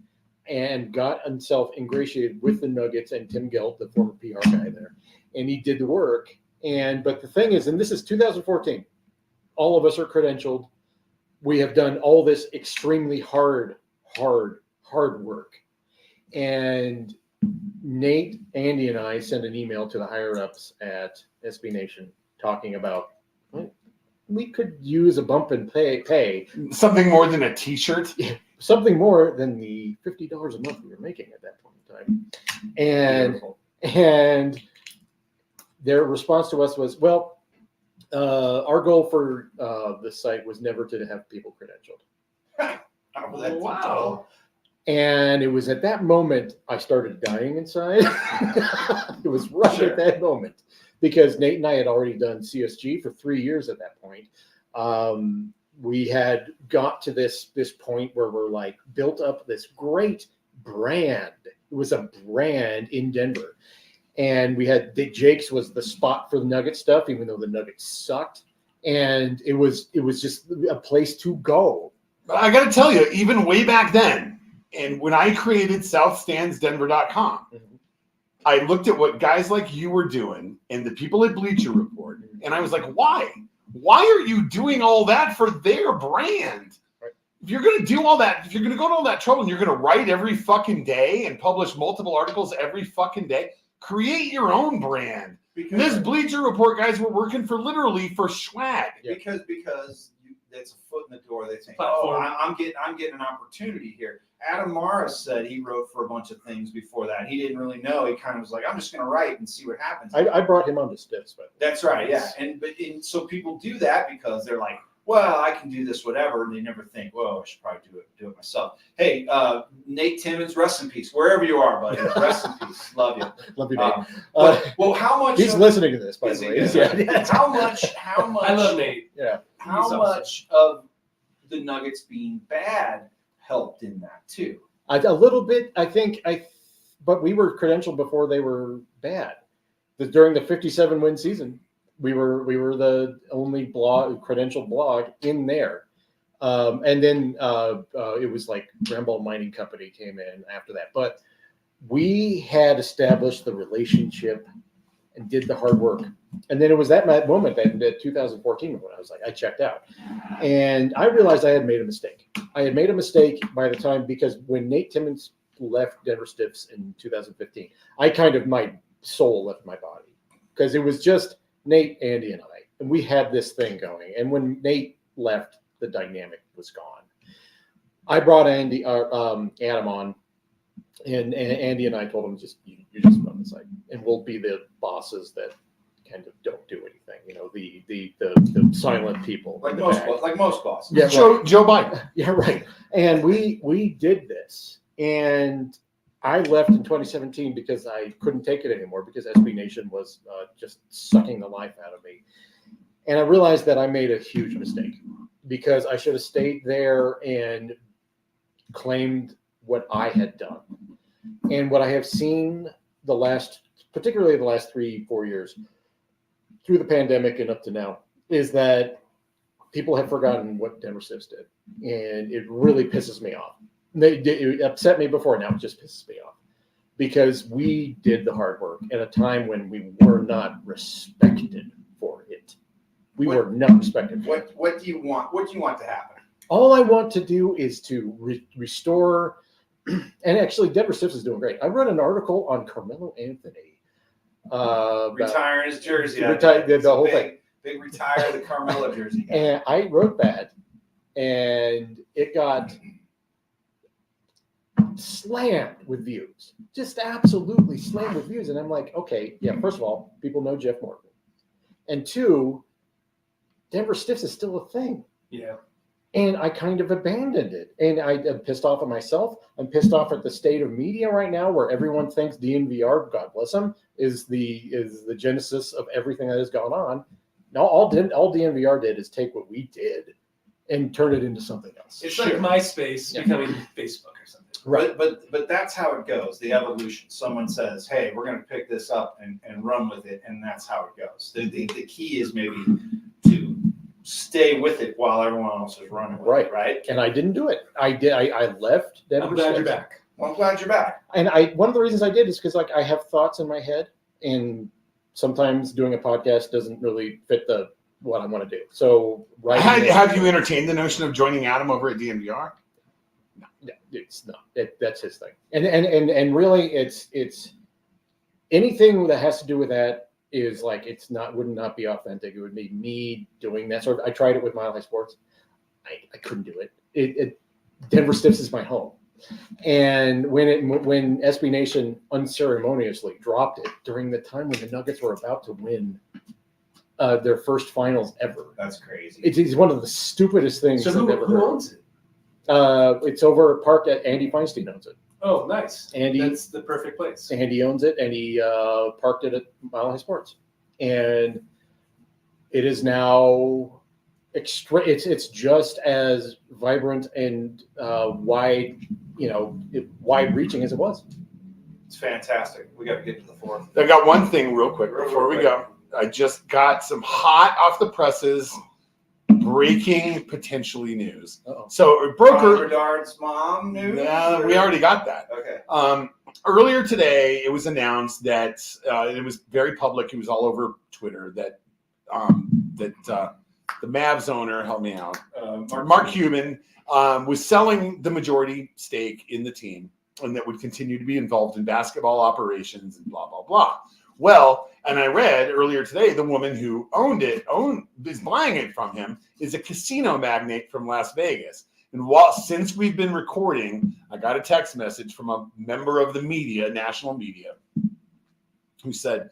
and got himself ingratiated with the Nuggets and Tim Gelt, the former PR guy there, and he did the work. But the thing is, and this is 2014. All of us are credentialed. We have done all this extremely hard work. And Nate, Andy, and I sent an email to the higher ups at SB Nation talking about we could use a bump in pay, Something more than a T-shirt. something more than the $50 a month we were making at that point in time. And their response to us was, well, our goal for the site was never to have people credentialed. Wow. And it was at that moment I started dying inside. It was right at that moment, because Nate and I had already done CSG for 3 years at that point. We had got to this point where we're like built up this great brand. It was a brand in Denver. And we had Jake's was the spot for the Nugget stuff, even though the Nuggets sucked. And it was just a place to go. But I got to tell you, even way back then, and when I created SouthStandsDenver.com, I looked at what guys like you were doing and the people at Bleacher Report, and I was like, why? Why are you doing all that for their brand? Right. If you're going to do all that, if you're going to go to all that trouble and you're going to write every fucking day and publish multiple articles every fucking day, create your own brand. And this Bleacher Report guys were working for literally for swag. Yeah. Because that's a foot in the door. They think, Platform. I'm getting an opportunity here. Adam Morris said he wrote for a bunch of things before that. He didn't really know. He kind of was like, I'm just going to write and see what happens. I brought him on to Stiffs, but That's right, yeah. And so people do that because they're like, well, I can do this, whatever, and they never think, well, I should probably do it myself. Hey, Nate Timmons, rest in peace, wherever you are, buddy. Rest in peace. Love you. love you, Nate. Well, how much? He's listening to this, by is the he? way. Yeah. How much? I love Nate. Yeah. How He's awesome. much of the Nuggets being bad helped in that too? A little bit, I think. But we were credentialed before they were bad. During the 57 win season, we were the only credentialed blog in there. And then it was like Gramball Mining Company came in after that. But we had established the relationship and did the hard work. And then it was that moment that 2014 when I was like, I checked out. And I realized I had made a mistake. I had made a mistake by the time, because when Nate Timmons left Denver Stiffs in 2015, my soul left my body, because it was just Nate, Andy, and I. And we had this thing going. And when Nate left, the dynamic was gone. I brought Adam on, and Andy and I told him, you just run the site, and we'll be the bosses that kind of don't do anything. The silent people. Like in the most, back. like most bosses. Yeah, Joe Biden. Yeah, right. And we did this, and I left in 2017 because I couldn't take it anymore, because SB Nation was just sucking the life out of me. And I realized that I made a huge mistake, because I should have stayed there and claimed what I had done. And what I have seen particularly the last 3-4 years, through the pandemic and up to now, is that people have forgotten what Denver Stiffs did. And it really pisses me off. It upset me before, now it just pisses me off. Because we did the hard work at a time when we were not respected for it. We were not respected for it. What do you want? What do you want to happen? All I want to do is to restore, and actually Denver Stiffs is doing great. I wrote an article on Carmelo Anthony. Retiring his jersey. The whole thing. Big retire the Carmelo jersey guy. And I wrote that, and it got slammed with views. Just absolutely slammed with views. And I'm like, okay, yeah, first of all, people know Jeff Morgan. And two, Denver Stiffs is still a thing. Yeah. And I kind of abandoned it. And I'm pissed off at myself. I'm pissed off at the state of media right now, where everyone thinks DNVR, God bless them, is the genesis of everything that has gone on. No, all DNVR did is take what we did and turn it into something else. It's like MySpace becoming Facebook or something. Right. But that's how it goes, the evolution. Someone says, hey, we're going to pick this up and run with it, and that's how it goes. The key is maybe to stay with it while everyone else is running with it, right? And I didn't do it. I left Denver I'm glad Stiffs. you're back. Well, I'm glad you're back. And one of the reasons I did is because I have thoughts in my head, and sometimes doing a podcast doesn't really fit what I want to do. So Have you entertained the notion of joining Adam over at DNVR? No, it's not. That's his thing. And really, it's anything that has to do with that is like, would not be authentic. It would be me doing that sort of. I tried it with Mile High Sports. I couldn't do it. Denver Stiffs is my home. And when SB Nation unceremoniously dropped it during the time when the Nuggets were about to win their first finals ever, That's crazy. it's one of the stupidest things So I've ever who heard. owns it? It's over at Park. Andy Feinstein owns it. Oh, nice. Andy- That's the perfect place. Andy owns it, and he parked it at Mile High Sports, and it is now it's just as vibrant and wide reaching as it was. It's fantastic. We got to get to the fourth. I got one thing real quick before we go. I just got some hot off the presses, breaking potentially news. Uh-oh. So broker. Bedard's mom news? We already got that. Okay. Earlier today, it was announced that it was very public. It was all over Twitter that the Mavs owner, help me out, Mark Cuban, was selling the majority stake in the team, and that would continue to be involved in basketball operations and blah blah blah. Well, and I read earlier today, the woman who is buying it from him is a casino magnate from Las Vegas. And since we've been recording, I got a text message from a member of the media, national media, who said,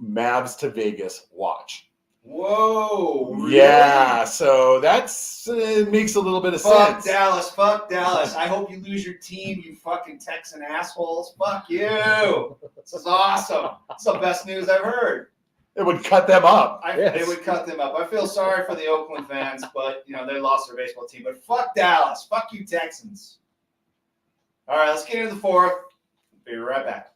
"Mavs to Vegas, watch." Whoa. Really? Yeah, so it makes a little bit of Fuck sense. Dallas. Fuck Dallas. I hope you lose your team, you fucking Texan assholes. Fuck you. This is awesome. It's the best news I've heard. It would cut them up. They would cut them up. I feel sorry for the Oakland fans, but they lost their baseball team. But fuck Dallas. Fuck you Texans. All right, let's get into the fourth. Be right back.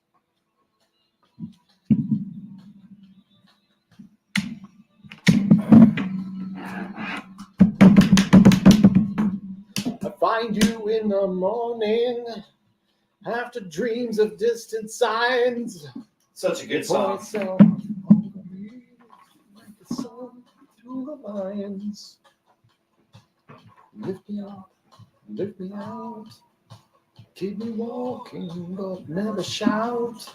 I find you in the morning after dreams of distant signs. Such a good song. the lions. Lift me up, lift me out. Keep me walking, but never shout.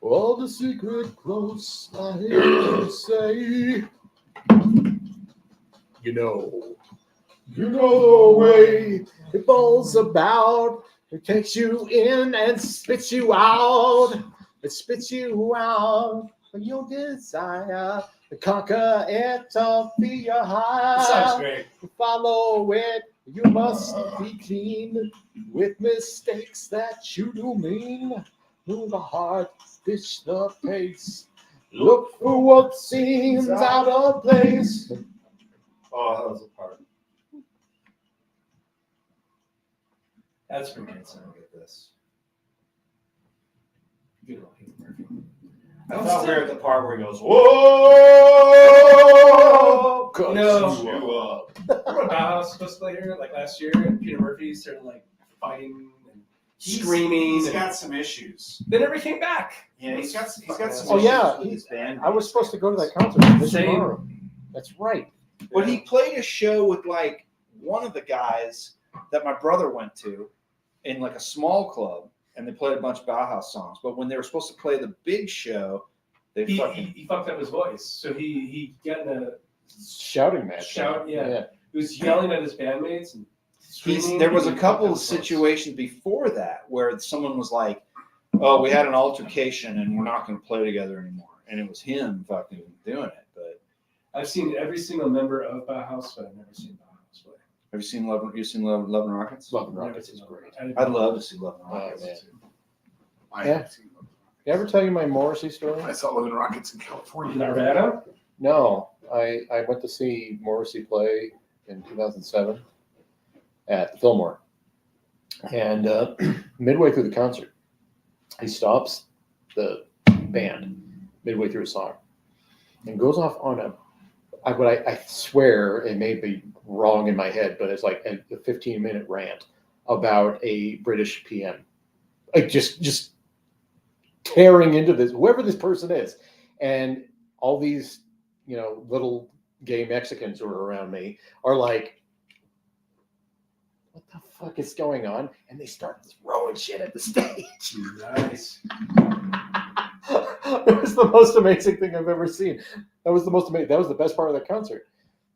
All the secret close, I hear you say. You know the way it falls about. It takes you in and spits you out. It spits you out for your desire. To conquer it, to be your That high. sounds great. To follow it, you must be clean with mistakes that you do mean. Move the heart, fish the pace. Look for what seems out of place. Oh, that was a part. That's pretty good. So I'll get this. Good old Peter Murphy. I thought we were at the part where he goes, whoa! Cuts No. you up. Remember when Bauhaus was supposed to play here like last year, and Peter Murphy started like fighting and screaming. He's and got some issues. they never came back. Yeah, he's got some Oh, issues yeah, with his band. I was supposed to go to that concert this Same. tomorrow. That's right. But he played a show with like one of the guys that my brother went to in like a small club, and they played a bunch of Bauhaus songs. But when they were supposed to play the big show, they He fucking fucked up his voice, so he got in a Shouting match. shout. Yeah, he was yelling at his bandmates and screaming. there was a He couple fucked of up his voice. situations before that where someone was like, "Oh, we had an altercation, and we're not going to play together anymore," and it was him fucking doing it. But I've seen every single member of Bauhaus, but I've never seen Bauhaus play. have you seen Love? You seen Love and Rockets? Love and Never Rockets seen is them. great. I didn't I'd know. love to see Love and Oh, Rockets. man. I Yeah. haven't seen them. Did I ever tell you my Morrissey story? I saw Living Rockets in California. Narvada? No, I went to see Morrissey play in 2007 at the Fillmore. And midway through the concert, he stops the band midway through a song and goes off on I swear it may be wrong in my head, but it's like a 15-minute rant about a British PM. Like just tearing into this, whoever this person is. And all these, little gay Mexicans who are around me are like, what the fuck is going on? And they start throwing shit at the stage. Nice. It was the most amazing thing I've ever seen. That was the most amazing. That was the best part of the concert.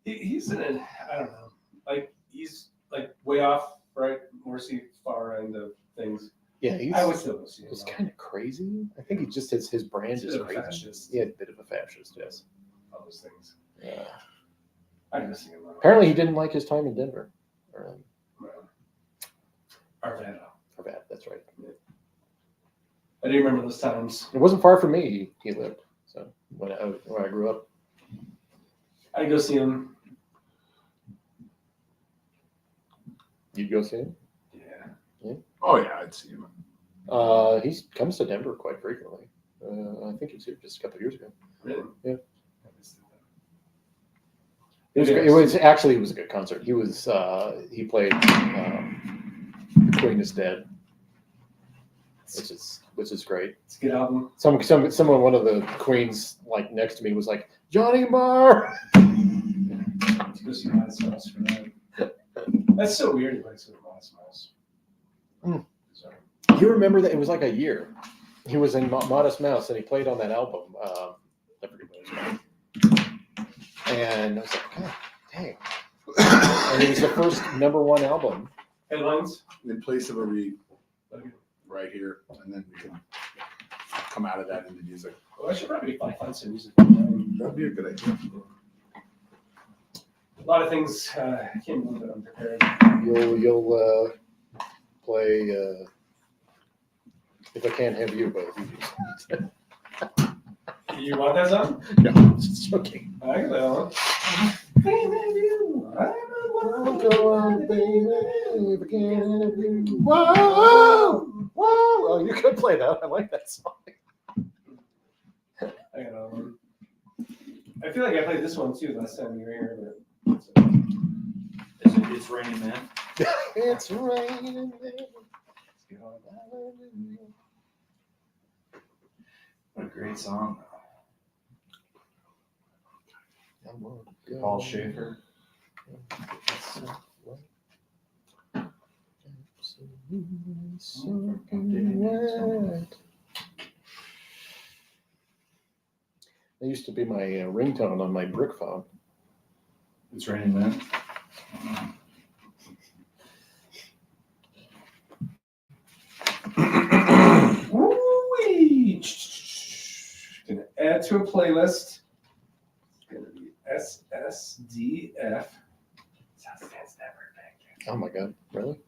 He's in an, I don't know, like he's like way off, right? Morrissey far end of things. Yeah, he's I would still go see him. it's though. kind of crazy. I think he just his brand He's a is bit of a crazy. fascist. Yeah, a bit of a fascist. Yes. All those things. Yeah. I'm missing him. though. Apparently, he didn't like his time in Denver. Arvada. Or bad. That's right. I do remember those times. It wasn't far from me. He lived. So when I grew up, I'd go see him. you'd go see him. Yeah. Oh yeah, I'd see him. He comes to Denver quite frequently. I think he was here just a couple of years ago. Really? Yeah. I missed it. It was actually a good concert. He was he played The Queen is Dead, which is great. It's a good album. Someone one of the Queens like next to me was like, Johnny Marr. To go see Modest Mouse for that. That's so weird. He likes Modest Mouse. Mm. Sorry. You remember that it was like a year. He was in Modest Mouse and he played on that album. I forget what it was called. And I was like, God dang. And it was the first #1 album. Headlines. In place of a read Okay. right here, and then we can come out of that into music. Well, I should probably find some music. That'd be a good idea. A lot of things. I can't believe that I'm prepared. You'll play If I Can't Have You by the Bee Gees. You want that song? No, I'm just joking. I can play that one. Go on, baby, if I can't have you. Whoa, whoa. Oh, you could play that. I like that song. I got one. I feel like I played this one too last time you were here, but It's Raining Man. It's raining. What a great song. Paul Schaefer. That used to be my ringtone on my brick phone. It's raining then. Woo-wee. Gonna add to a playlist. It's gonna be SSDF. South Stands Network Bank. Oh my God, really?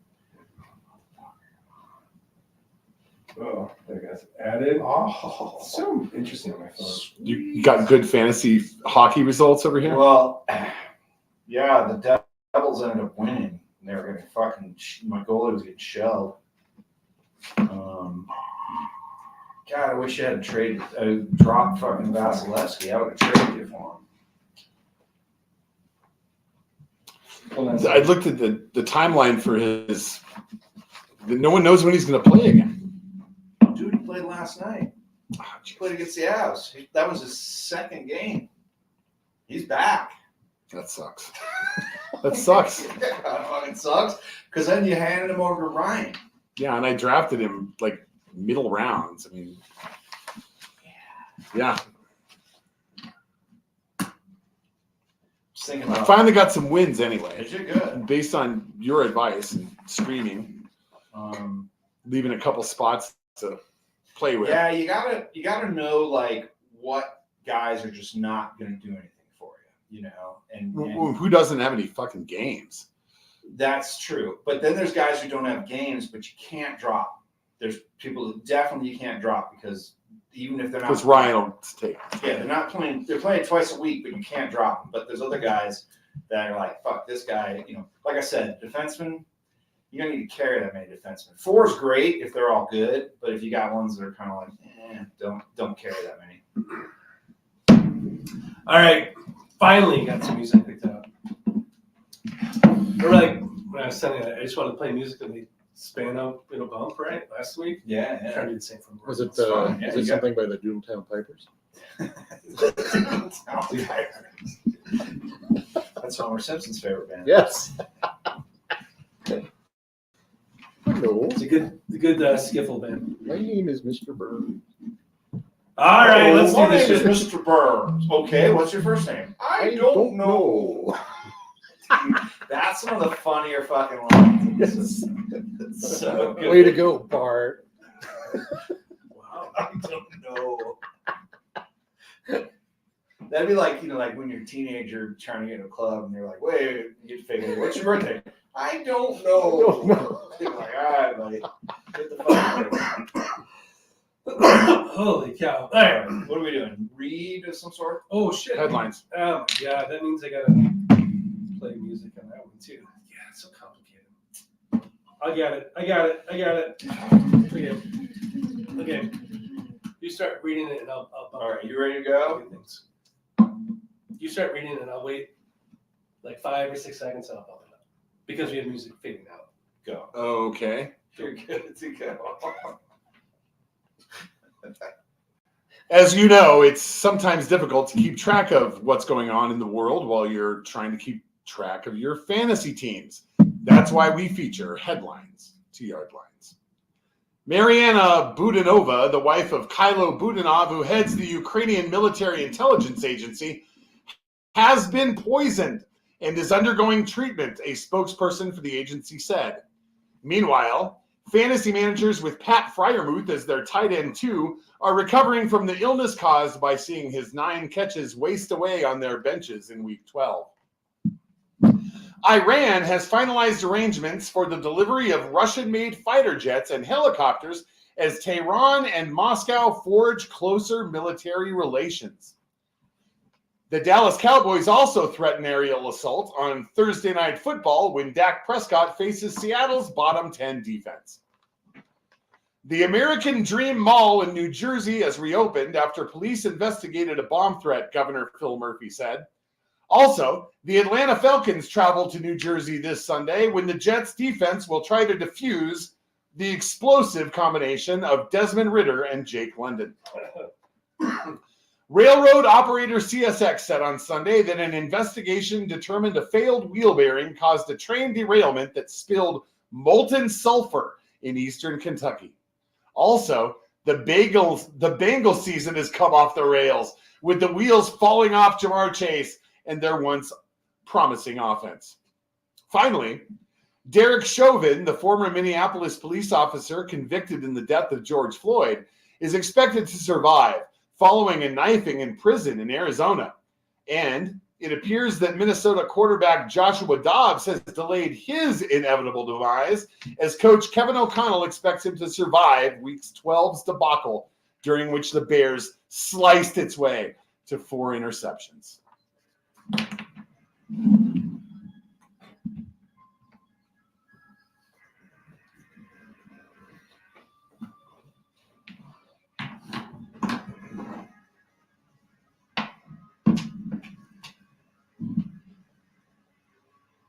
Oh, there you go. Added. Oh, So interesting on my phone. You got good fantasy hockey results over here? well, yeah, the Devils ended up winning. They were getting fucking. My goalie was getting shelled. God, I wish I had traded. Dropped fucking Vasilevsky. I would have traded you for him. Hold on a I second. looked at the timeline for his. No one knows when he's going to play again. Dude, he played last night. Oh, He played against the Avs. That was his second game. He's back. that sucks. That sucks. Yeah, it fucking sucks. Because then you handed him over to Ryan. Yeah, and I drafted him like middle rounds. I mean, yeah. Just thinking I about. finally got some wins anyway, Is it good? based on your advice and streaming, leaving a couple spots to play with. Yeah, you gotta know like what guys are just not gonna do anything for you, you know, and Who doesn't have any fucking games? that's true. But then there's guys who don't have games, but you can't drop. There's people that definitely you can't drop because even if they're not Because Ryan will take. yeah, they're not playing. They're playing twice a week, but you can't drop them. But there's other guys that are like, fuck this guy. You know, like I said, defensemen. You don't need to carry that many defensemen. 4 is great if they're all good, but if you got ones that are kind of like, don't carry that many. All right, finally got some music picked up. Remember, like when I was telling you, I just wanted to play music and they span up in a bump, right? Last week. Yeah, I'm trying to do the same for Was it, It's fine. Yeah, is you it got- something by the Doomtown Pipers? That's Homer Simpson's favorite band. Yes. Hello, It's a good skiffle band. my name is Mr. Bird. All right, let's do My this name shit. is Mr. Burns. Okay, what's your first name? I don't know. That's one of the funnier fucking lines. It's so good. Way to go, Bart. Wow, I don't know. That'd be like, you know, like when you're a teenager trying to get in a club and you're like, wait, you get to figure, what's your birthday? I don't know. Don't know. You're like, all right, buddy. Get the fuck out. Holy cow! All All right. right, what are we doing? Read of some sort? Oh shit. Headlines. Oh my god, that means I gotta play music on that one too. Yeah, it's so complicated. I got it. Okay. You start reading it and I'll All right, you ready to go? things. You start reading it and I'll wait like 5 or 6 seconds and I'll bump it up. Because we have music fading out. Go. Okay. You're good to go. As you know, it's sometimes difficult to keep track of what's going on in the world while you're trying to keep track of your fantasy teams. That's why we feature headlines to Yardlines. Mariana Budanova, the wife of Kylo Budanov, who heads the Ukrainian military intelligence agency, has been poisoned and is undergoing treatment, a spokesperson for the agency said. Meanwhile, fantasy managers with Pat Fryermuth as their tight end too are recovering from the illness caused by seeing his 9 catches waste away on their benches in week 12. Iran has finalized arrangements for the delivery of Russian-made fighter jets and helicopters as Tehran and Moscow forge closer military relations. The Dallas Cowboys also threaten aerial assault on Thursday Night Football when Dak Prescott faces Seattle's bottom 10 defense. The American Dream Mall in New Jersey has reopened after police investigated a bomb threat, Governor Phil Murphy said. Also, the Atlanta Falcons travel to New Jersey this Sunday when the Jets defense will try to defuse the explosive combination of Desmond Ridder and Jake London. Railroad operator CSX said on Sunday that an investigation determined a failed wheel bearing caused a train derailment that spilled molten sulfur in eastern Kentucky. Also, the Bengals season has come off the rails, with the wheels falling off Jamar Chase and their once promising offense. Finally, Derek Chauvin, the former Minneapolis police officer convicted in the death of George Floyd, is expected to survive following a knifing in prison in Arizona. And it appears that Minnesota quarterback Joshua Dobbs has delayed his inevitable demise, as coach Kevin O'Connell expects him to survive Week 12's debacle, during which the Bears sliced its way to 4 interceptions.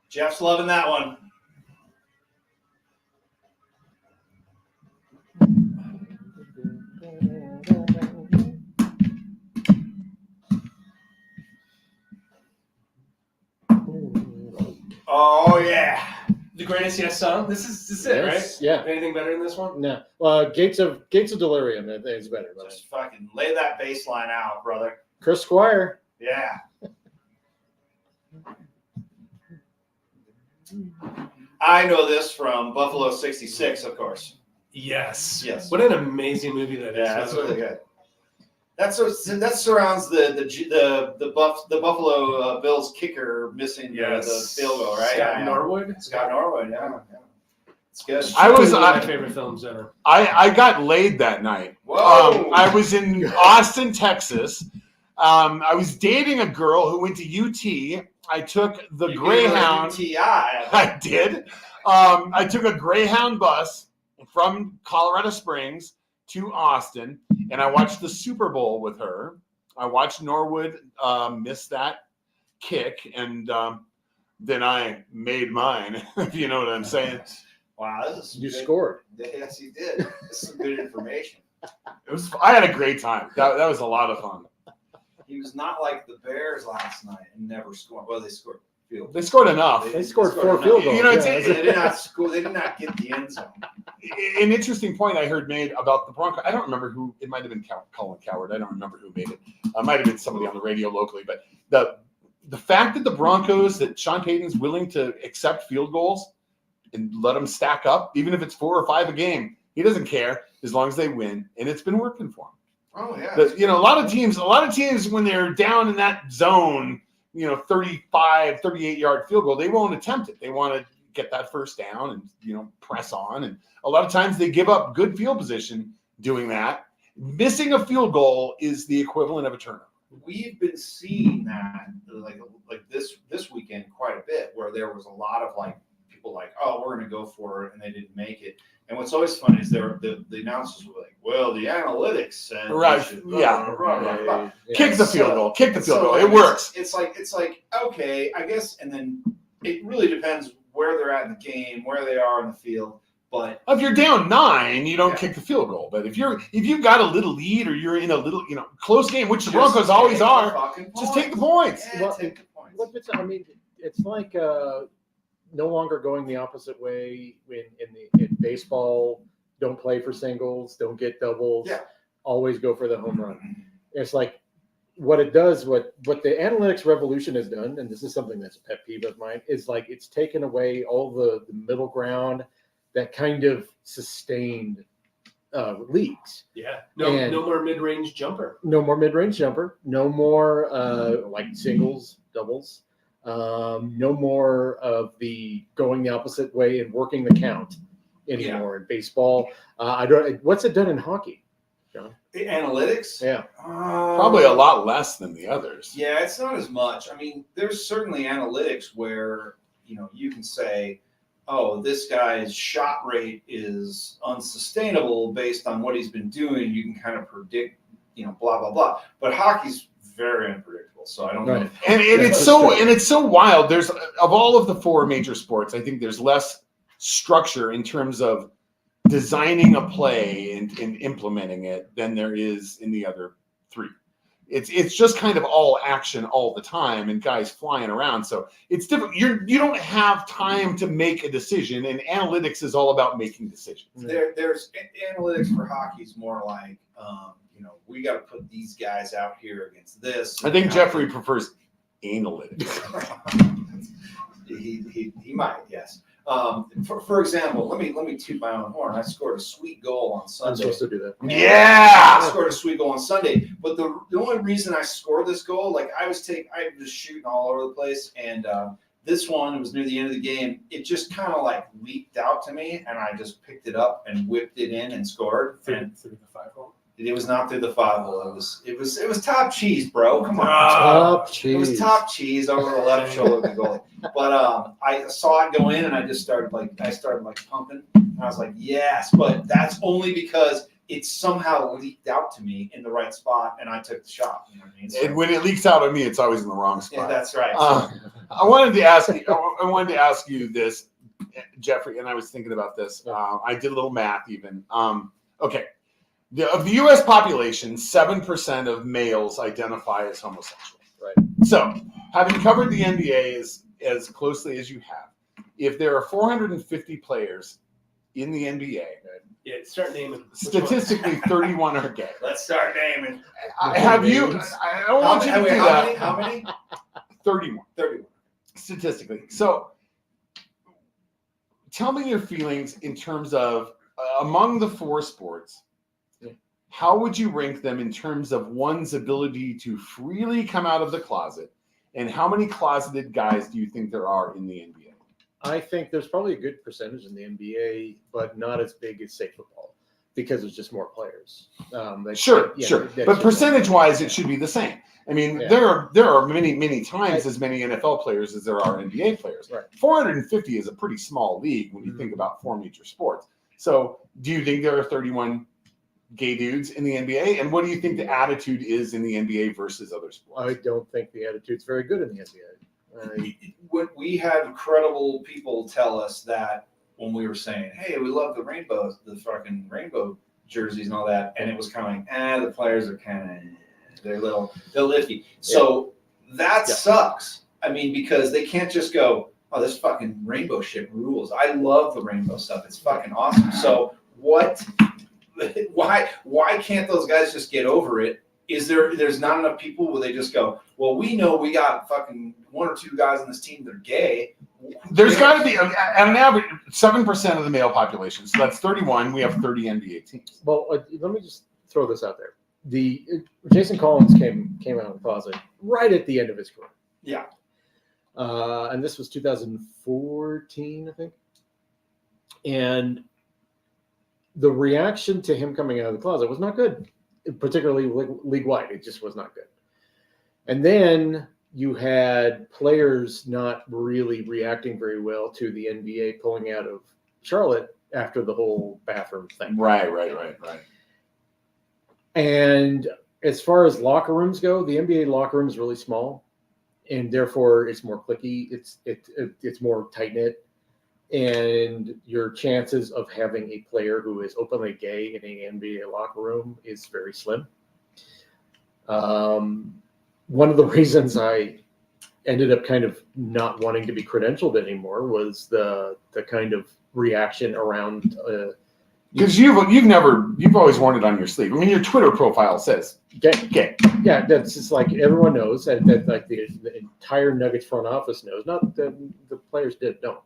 Jeff's loving that one. Oh yeah. The greatest yes song. This is it, Yes, right? yeah. Anything better than this one? No. Gates of Delirium, I think is better. But Just fucking lay that bass line out, brother. Chris Squire. Yeah. I know this from Buffalo 66, of course. Yes. Yes. What an amazing movie that is. Yeah, that's really good. That surrounds the Buffalo Bills kicker missing the field goal, right? Scott Norwood. Scott Norwood, yeah. It's good. I was one of my favorite films ever. I got laid that night. Whoa. I was in Austin, Texas. I was dating a girl who went to UT. I took the Greyhound. I did. I took a Greyhound bus from Colorado Springs to Austin, and I watched the Super Bowl with her. I watched Norwood miss that kick, and then I made mine, if you know what I'm saying. Wow, this is You good. scored. Yes, you did. This is some good information. I had a great time. That was a lot of fun. He was not like the Bears last night and never scored. Well, they scored field. They scored enough. They scored 4 enough. field goals. You know, it's- yeah. They did not score. They did not get the end zone. An interesting point I heard made about the Broncos. I don't remember who. It might have been Colin Coward. I don't remember who made it. It might have been somebody on the radio locally. But the fact that the Broncos, that Sean Payton's willing to accept field goals and let them stack up, even if it's 4 or 5 a game, he doesn't care as long as they win, and it's been working for him. Oh yeah. A lot of teams when they're down in that zone, 35, 38-yard field goal, they won't attempt it. They want to get that first down and, press on. And a lot of times they give up good field position doing that. Missing a field goal is the equivalent of a turnover. We've been seeing that like this weekend quite a bit, where there was a lot of people oh, we're going to go for it, and they didn't make it. And what's always funny is the announcers were like, well, the analytics said Right, we should yeah. blah, blah, blah. Yeah. Kick the field goal. Kick the field goal. It works. It's like okay, I guess, and then it really depends where they're at in the game, where they are in the field. But If you're down 9, you don't Yeah. kick the field goal. But if you've got a little lead or you're in a little close game, which the just Broncos always take the are, fucking just points. take the points. Yeah, Well, take the points. What if it's like no longer going the opposite way in baseball. Don't play for singles. Don't get doubles. Yeah. Always go for the home run. It's like what it does. What the analytics revolution has done, and this is something that's a pet peeve of mine, is it's taken away all the middle ground that kind of sustained leagues. Yeah. And- No more mid-range jumper. No more mid-range jumper. No more singles, doubles. No more of the going the opposite way and working the count anymore in baseball. What's it done in hockey, John? The analytics? Yeah. Probably a lot less than the others. Yeah, it's not as much. I mean, there's certainly analytics where, you can say, oh, this guy's shot rate is unsustainable based on what he's been doing. You can kind of predict, blah, blah, blah. But hockey's very unpredictable. So I don't know. Right. And that's true. it's so wild. There's of all of the 4 major sports, I think there's less structure in terms of designing a play and implementing it than there is in the other 3. It's just kind of all action all the time and guys flying around. So it's different. You don't have time to make a decision, and analytics is all about making decisions. There's analytics for hockey is more like, we got to put these guys out here against this. I think Jeffrey prefers analytics. he might, yes. For example, let me toot my own horn. I scored a sweet goal on I'm Sunday. supposed to do that. I Yeah. scored a sweet goal on Sunday, but the only reason I scored this goal, like I was just shooting all over the place, and this one, it was near the end of the game. It just kind of like leaked out to me, and I just picked it up and whipped it in and scored. And through the 5-hole. it was not through the 5-hole. It was top cheese, bro. Come on. Top It was cheese. top cheese over the left shoulder of the goalie. But I saw it go in, and I just started pumping. And I was like, yes. But that's only because it somehow leaked out to me in the right spot, and I took the shot. You know what I mean? So, And when it leaks out on me, it's always in the wrong yeah, spot. that's right. I wanted to ask you this, Jeffrey, and I was thinking about this. I did a little math even. Okay. Of the U.S. population, 7% of males identify as homosexual. Right. So, having covered the NBA as closely as you have, if there are 450 players in the NBA, Yeah, start naming. statistically 31 are gay. Let's start naming. Have you? I don't want you to do that. How many? 31. 31. Statistically. So tell me your feelings in terms of among the four sports, how would you rank them in terms of one's ability to freely come out of the closet, and how many closeted guys do you think there are in the NBA? I think there's probably a good percentage in the NBA, but not as big as, say, football, because there's just more players. Sure. that's But just- percentage-wise, it should be the same. I mean, Yeah. there are many times as many NFL players as there are NBA players. Right. 450 is a pretty small league when you think about four major sports. So, do you think there are 31 gay dudes in the NBA? And what do you think the attitude is in the NBA versus other sports? I don't think the attitude's very good in the NBA. When we had credible people tell us that when we were saying, "Hey, we love the rainbows, the fucking rainbow jerseys and all that," and it was kind of like, the players are kind of they're iffy. So that sucks. I mean, because they can't just go, "Oh, this fucking rainbow shit rules." I love the rainbow stuff. It's fucking awesome. So what? Why can't those guys just get over it? There's not enough people where they just go, well, we know we got fucking one or two guys on this team that are gay. There's got to be, at an average, 7% of the male population. So that's 31. We have 30 NBA teams. Well, let me just throw this out there. Jason Collins came out of the closet right at the end of his career. Yeah. And this was 2014, I think. And the reaction to him coming out of the closet was not good, particularly league-wide. It just was not good. And then you had players not really reacting very well to the NBA pulling out of Charlotte after the whole bathroom thing. Right. And as far as locker rooms go, the NBA locker room is really small, and therefore it's more cliquey. It's more tight knit, and your chances of having a player who is openly gay in an NBA locker room is very slim. One of the reasons I ended up kind of not wanting to be credentialed anymore was the kind of reaction around. Because you've always worn it on your sleeve. I mean, your Twitter profile says gay. Yeah, that's just like everyone knows that like the entire Nuggets front office knows. Not that the players don't.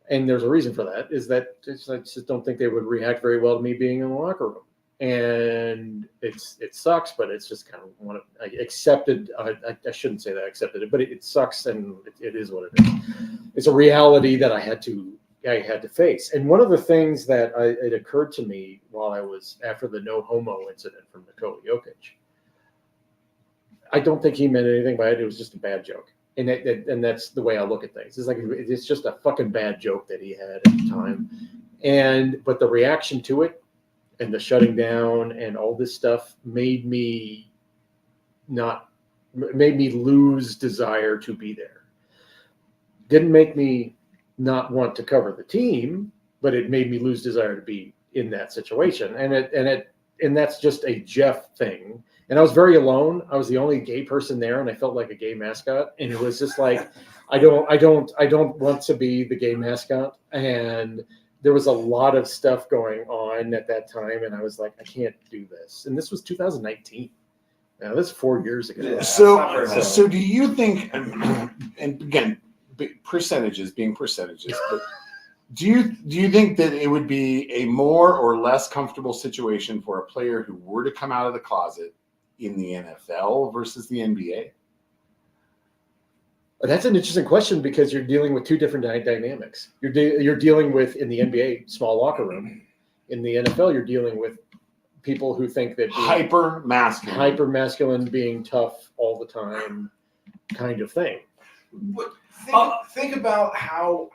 And there's a reason for that. Is that I just don't think they would react very well to me being in the locker room. And it sucks, but it's just kind of I accepted. I shouldn't say that I accepted it, but it sucks, and it is what it is. It's a reality that I had to face. And one of the things that it occurred to me while I was after the no homo incident from Nikola Jokic, I don't think he meant anything by it. It was just a bad joke. And that's the way I look at things. It's like it's just a fucking bad joke that he had at the time. But the reaction to it and the shutting down and all this stuff made me lose desire to be there. Didn't make me not want to cover the team, but it made me lose desire to be in that situation. And that's just a Jeff thing. And I was very alone. I was the only gay person there, and I felt like a gay mascot. And it was just like, I don't want to be the gay mascot. And there was a lot of stuff going on at that time, and I was like, I can't do this. And this was 2019. Now this is 4 years ago. Yeah. So do you think, and again, percentages being percentages, but do you think that it would be a more or less comfortable situation for a player who were to come out of the closet in the NFL versus the NBA? That's an interesting question because you're dealing with two different dynamics. You're dealing with, in the NBA, small locker room. In the NFL, you're dealing with people who think that Hyper masculine, being tough all the time kind of thing. But think about how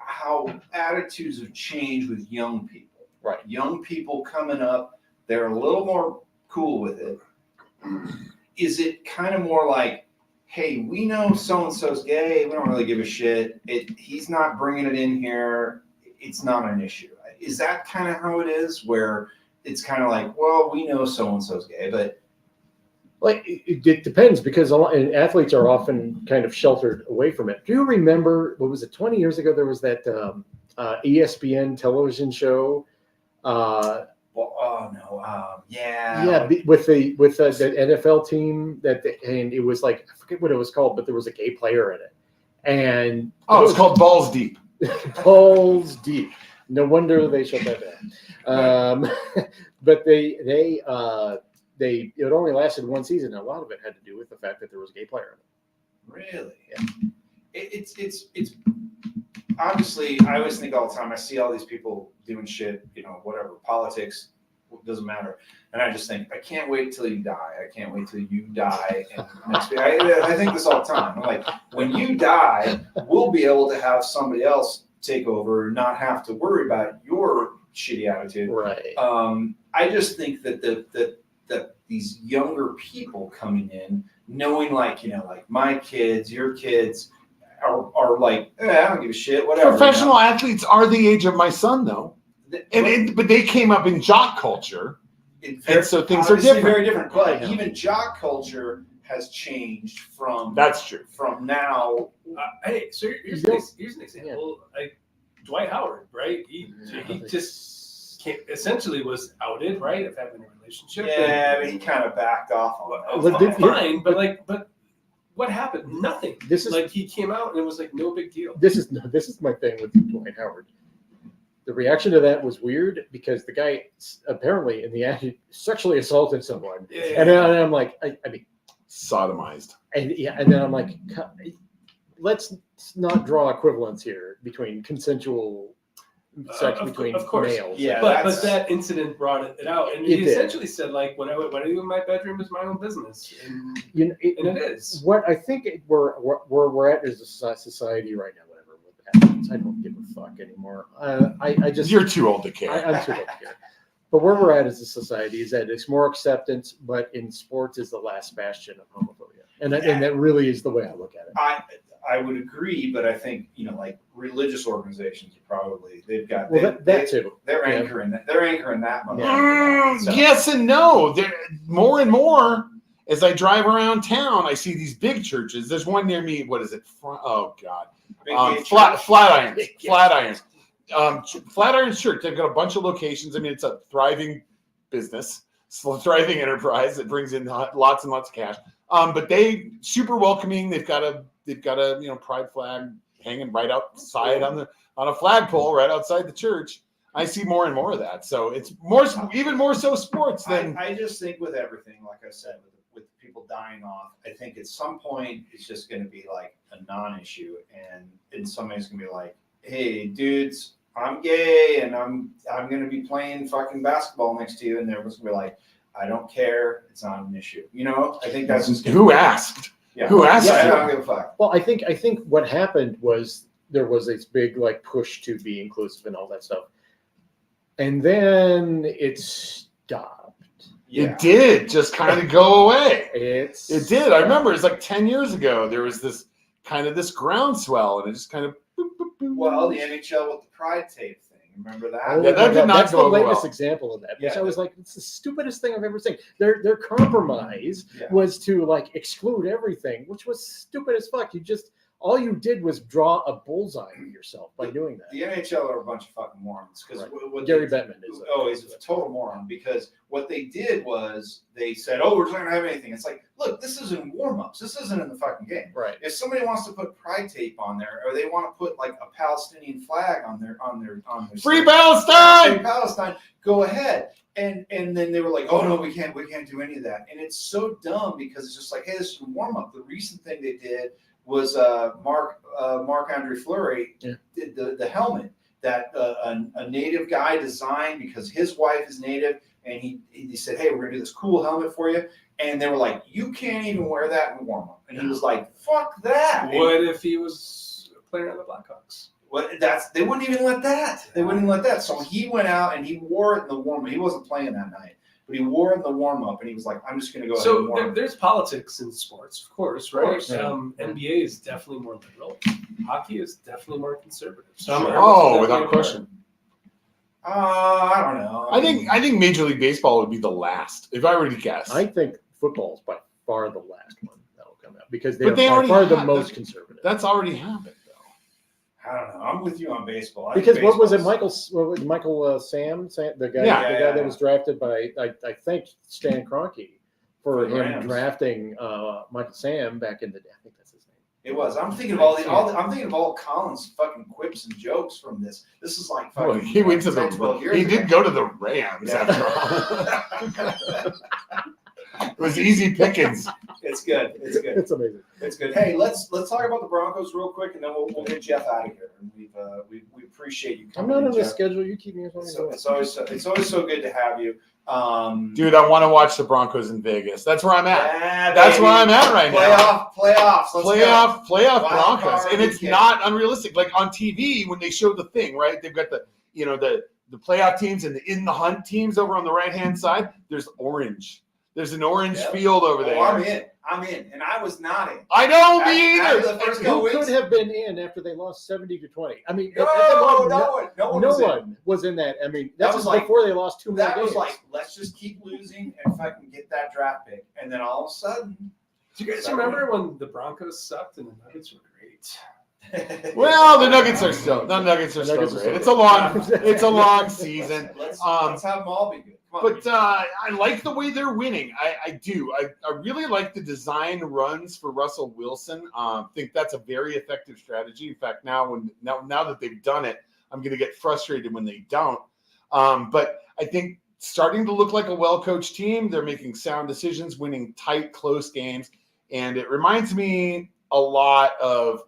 attitudes have changed with young people. Right. Young people coming up, they're a little more cool with it. Is it kind of more like, hey, we know so-and-so's gay. We don't really give a shit. He's not bringing it in here. It's not an issue. Is that kind of how it is, where it's kind of like, well, we know so-and-so's gay, but Like it depends, because and athletes are often kind of sheltered away from it. Do you remember, what was it, 20 years ago? There was that ESPN television show. With the NFL team and it was like, I forget what it was called, but there was a gay player in it, and it was called Balls Deep. Balls Deep. No wonder they shut that down. But it only lasted one season. And a lot of it had to do with the fact that there was a gay player in it. really, Yeah. It's obviously, I always think all the time, I see all these people doing shit, whatever, politics, doesn't matter. And I just think, I can't wait till you die. I can't wait till you die. And I think this all the time. I'm like, when you die, we'll be able to have somebody else take over and not have to worry about your shitty attitude. Right. I just think that these younger people coming in, knowing like my kids, your kids are like, I don't give a shit, whatever. Professional athletes are the age of my son, though. But they came up in jock culture, and so things are different. Very different. But even jock culture has changed from. That's true. From now. Hey, so here's an example. Like Dwight Howard, right? He just essentially was outed, right, of having a relationship. Yeah, but he kind of backed off on that. Fine, but what happened? Nothing. This is like he came out and it was like no big deal. This is my thing with Dwight Howard. The reaction to that was weird because the guy apparently in the end sexually assaulted someone, and then I'm like, I mean, sodomized, and then I'm like, let's not draw equivalence here between consensual sex between males. Yeah, but that incident brought it out, and he essentially said like, when I do in my bedroom is my own business, and it is. What I think we're at is a society right now. I don't give a fuck anymore. I just you're too old to care. I'm too old to care. But where we're at as a society is that it's more acceptance, but in sports is the last bastion of homophobia, and that really is the way I look at it. I would agree, but I think like religious organizations they've got that too. They're anchoring that. They're anchoring that. Yes and no. They're more and more. As I drive around town, I see these big churches. There's one near me. What is it? Oh God. Flatirons. Flatirons Church. They've got a bunch of locations. I mean, it's a thriving business, thriving enterprise that brings in lots and lots of cash. But they super welcoming. They've got a pride flag hanging right outside on a flagpole right outside the church. I see more and more of that. So it's even more so sports than. I just think with everything, like I said, with people dying off, I think at some point it's just going to be like a non-issue, and somebody's going to be like, "Hey, dudes, I'm gay, and I'm going to be playing fucking basketball next to you," and everyone's going to be like, "I don't care. It's not an issue." I think that's just who asked. Yeah. Who asked? Yeah, I don't give a fuck. Well, I think what happened was there was this big like push to be inclusive and all that stuff, and then it stopped. Yeah. It did just kind of go away. It did. I remember it's like 10 years ago. There was this kind of this groundswell, and it just kind of. Well, the NHL with the pride tape thing. Remember that? Oh Yeah, that my did God, not that's the go over latest well. example of that. Which Yeah, I was like, it's the stupidest thing I've ever seen. Their compromise Yeah. was to like exclude everything, which was stupid as fuck. All you did was draw a bullseye of yourself by doing that. The NHL are a bunch of fucking morons because Right. Gary Bettman is. he's a total moron because what they did was they said, "Oh, we're not gonna have anything." It's like, look, this is in warm-ups. This isn't in the fucking game. Right. If somebody wants to put pride tape on there, or they want to put like a Palestinian flag on their Free Free Palestine! Palestine, go ahead. And then they were like, "Oh no, we can't do any of that." And it's so dumb because it's just like, "Hey, this is a warm-up." The recent thing they did was Marc-Andre Fleury did the helmet that a native guy designed because his wife is native, and he said, "Hey, we're gonna do this cool helmet for you," and they were like, "You can't even wear that in warm up," and he was like, "Fuck that!" What if he was a player on the Blackhawks? They wouldn't even let that. They wouldn't even let that. So he went out and he wore it in the warm up. He wasn't playing that night, but he wore it in the warm up, and he was like, "I'm just gonna go ahead and So warm up." there's politics in sports, of course, right? course, yeah. NBA is definitely more liberal. Hockey is definitely more conservative. So I'm- Oh, I'm without definitely question. I don't know. I think Major League Baseball would be the last, if I were to guess. I think football is by far the last one that will come out because But they they are by already far the have- most conservative. That's already happened, though. I don't know. I'm with you on baseball. I think Because what was it, baseball's- Michael Sam, the guy, Yeah. the guy that was drafted by I think Stan Kroenke for For the him Rams. drafting Michael Sam back in the day. I think that's his name. It was. I'm thinking of I'm thinking of all Collins' fucking quips and jokes from this. This is like fucking. Well, he went to 10, 12 years he ago. did go to the Rams Yeah. after all. It was easy pickings. It's good. It's good. It's amazing. It's good. Hey, let's talk about the Broncos real quick, and then we'll get Jeff out of here. And we appreciate you I'm coming. not in, on the Jeff. schedule. You keep me as long as you want. It's always so good to have you. Dude, I want to watch the Broncos in Vegas. That's where I'm at. Yeah, That's baby. where I'm at right now. Playoffs. Let's go. Playoff Wild Broncos, card and it's weekend. not unrealistic. Like on TV, when they show the thing, right? They've got the playoff teams and the in the hunt teams over on the right hand side. There's orange. There's an orange Yep. field over there. Oh, I'm in, and I was not in. I know, me After either. the first couple Who weeks, could have been in after they lost 70-20? I mean, no one no was in. one was in that. I mean, That that was was like- before they lost 2 more That was games. like, let's just keep losing and fucking get that draft pick, and then all of a sudden, Do you guys remember when the Broncos sucked and the Nuggets were great? Well, the Nuggets are still great. It's a long season. Let's have them all be good. Come on, But I like the way they're winning. I do. I really like the design runs for Russell Wilson. Think that's a very effective strategy. In fact, now that they've done it, I'm going to get frustrated when they don't. But I think starting to look like a well-coached team. They're making sound decisions, winning tight, close games, and it reminds me a lot of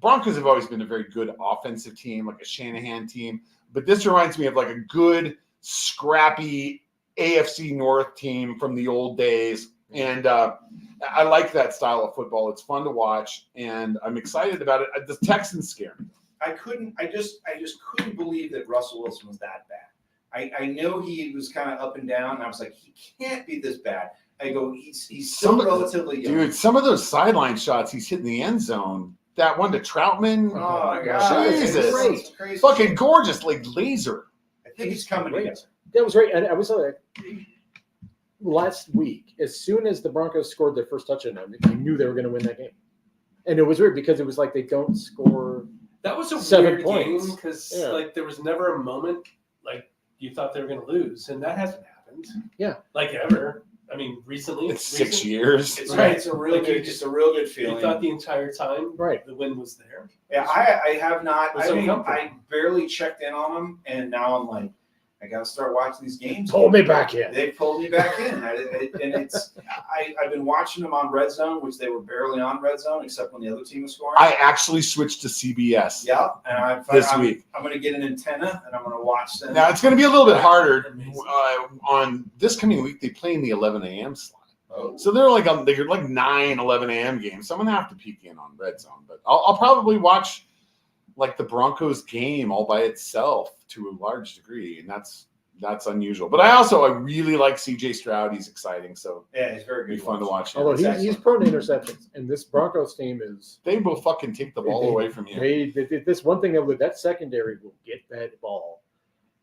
Broncos have always been a very good offensive team, like a Shanahan team. But this reminds me of like a good, scrappy AFC North team from the old days. And I like that style of football. It's fun to watch, and I'm excited about it. The Texans scare me. I just couldn't believe that Russell Wilson was that bad. I know he was kind of up and down, and I was like, he can't be this bad. I go, he's still relatively young. Dude, some of those sideline shots he's hitting the end zone. That one to Troutman. Oh my God, Jesus. it's crazy. Fucking gorgeous, like laser. I think he's coming Great. together. That was right. And I was last week, as soon as the Broncos scored their first touchdown, I knew they were going to win that game. And it was weird because it was like they don't score. That was a 7 weird points. game because Yeah. like there was never a moment like you thought they were going to lose, and that hasn't happened. Yeah. Like ever. I mean, recently. It's 6 years. It's Right. it's a real Like, you good, just- it's a real good You feeling. thought the entire time Right. the win was there. Yeah, I have not. It was I mean, uncomfortable. I barely checked in on them, and now I'm like, I got to start watching these games. Pull me back in. They pulled me back in, I've been watching them on Red Zone, which they were barely on Red Zone, except when the other team was scoring. I actually switched to CBS Yeah, and this I'm week. going to get an antenna, and I'm going to watch them. Now it's going to be a little bit harder on this coming week. They play in the 11 a.m. slot, Oh. so they're like 9, 11 a.m. games. So I'm going to have to peek in on Red Zone, but I'll probably watch like the Broncos game all by itself to a large degree, and that's that's unusual. But I really like CJ Stroud. He's exciting, so Yeah, he's very it'll be good. fun to watch him. Although It's he's excellent. prone to interceptions, and this Broncos team is They will fucking take the ball away from you. they this one thing that secondary will get that ball.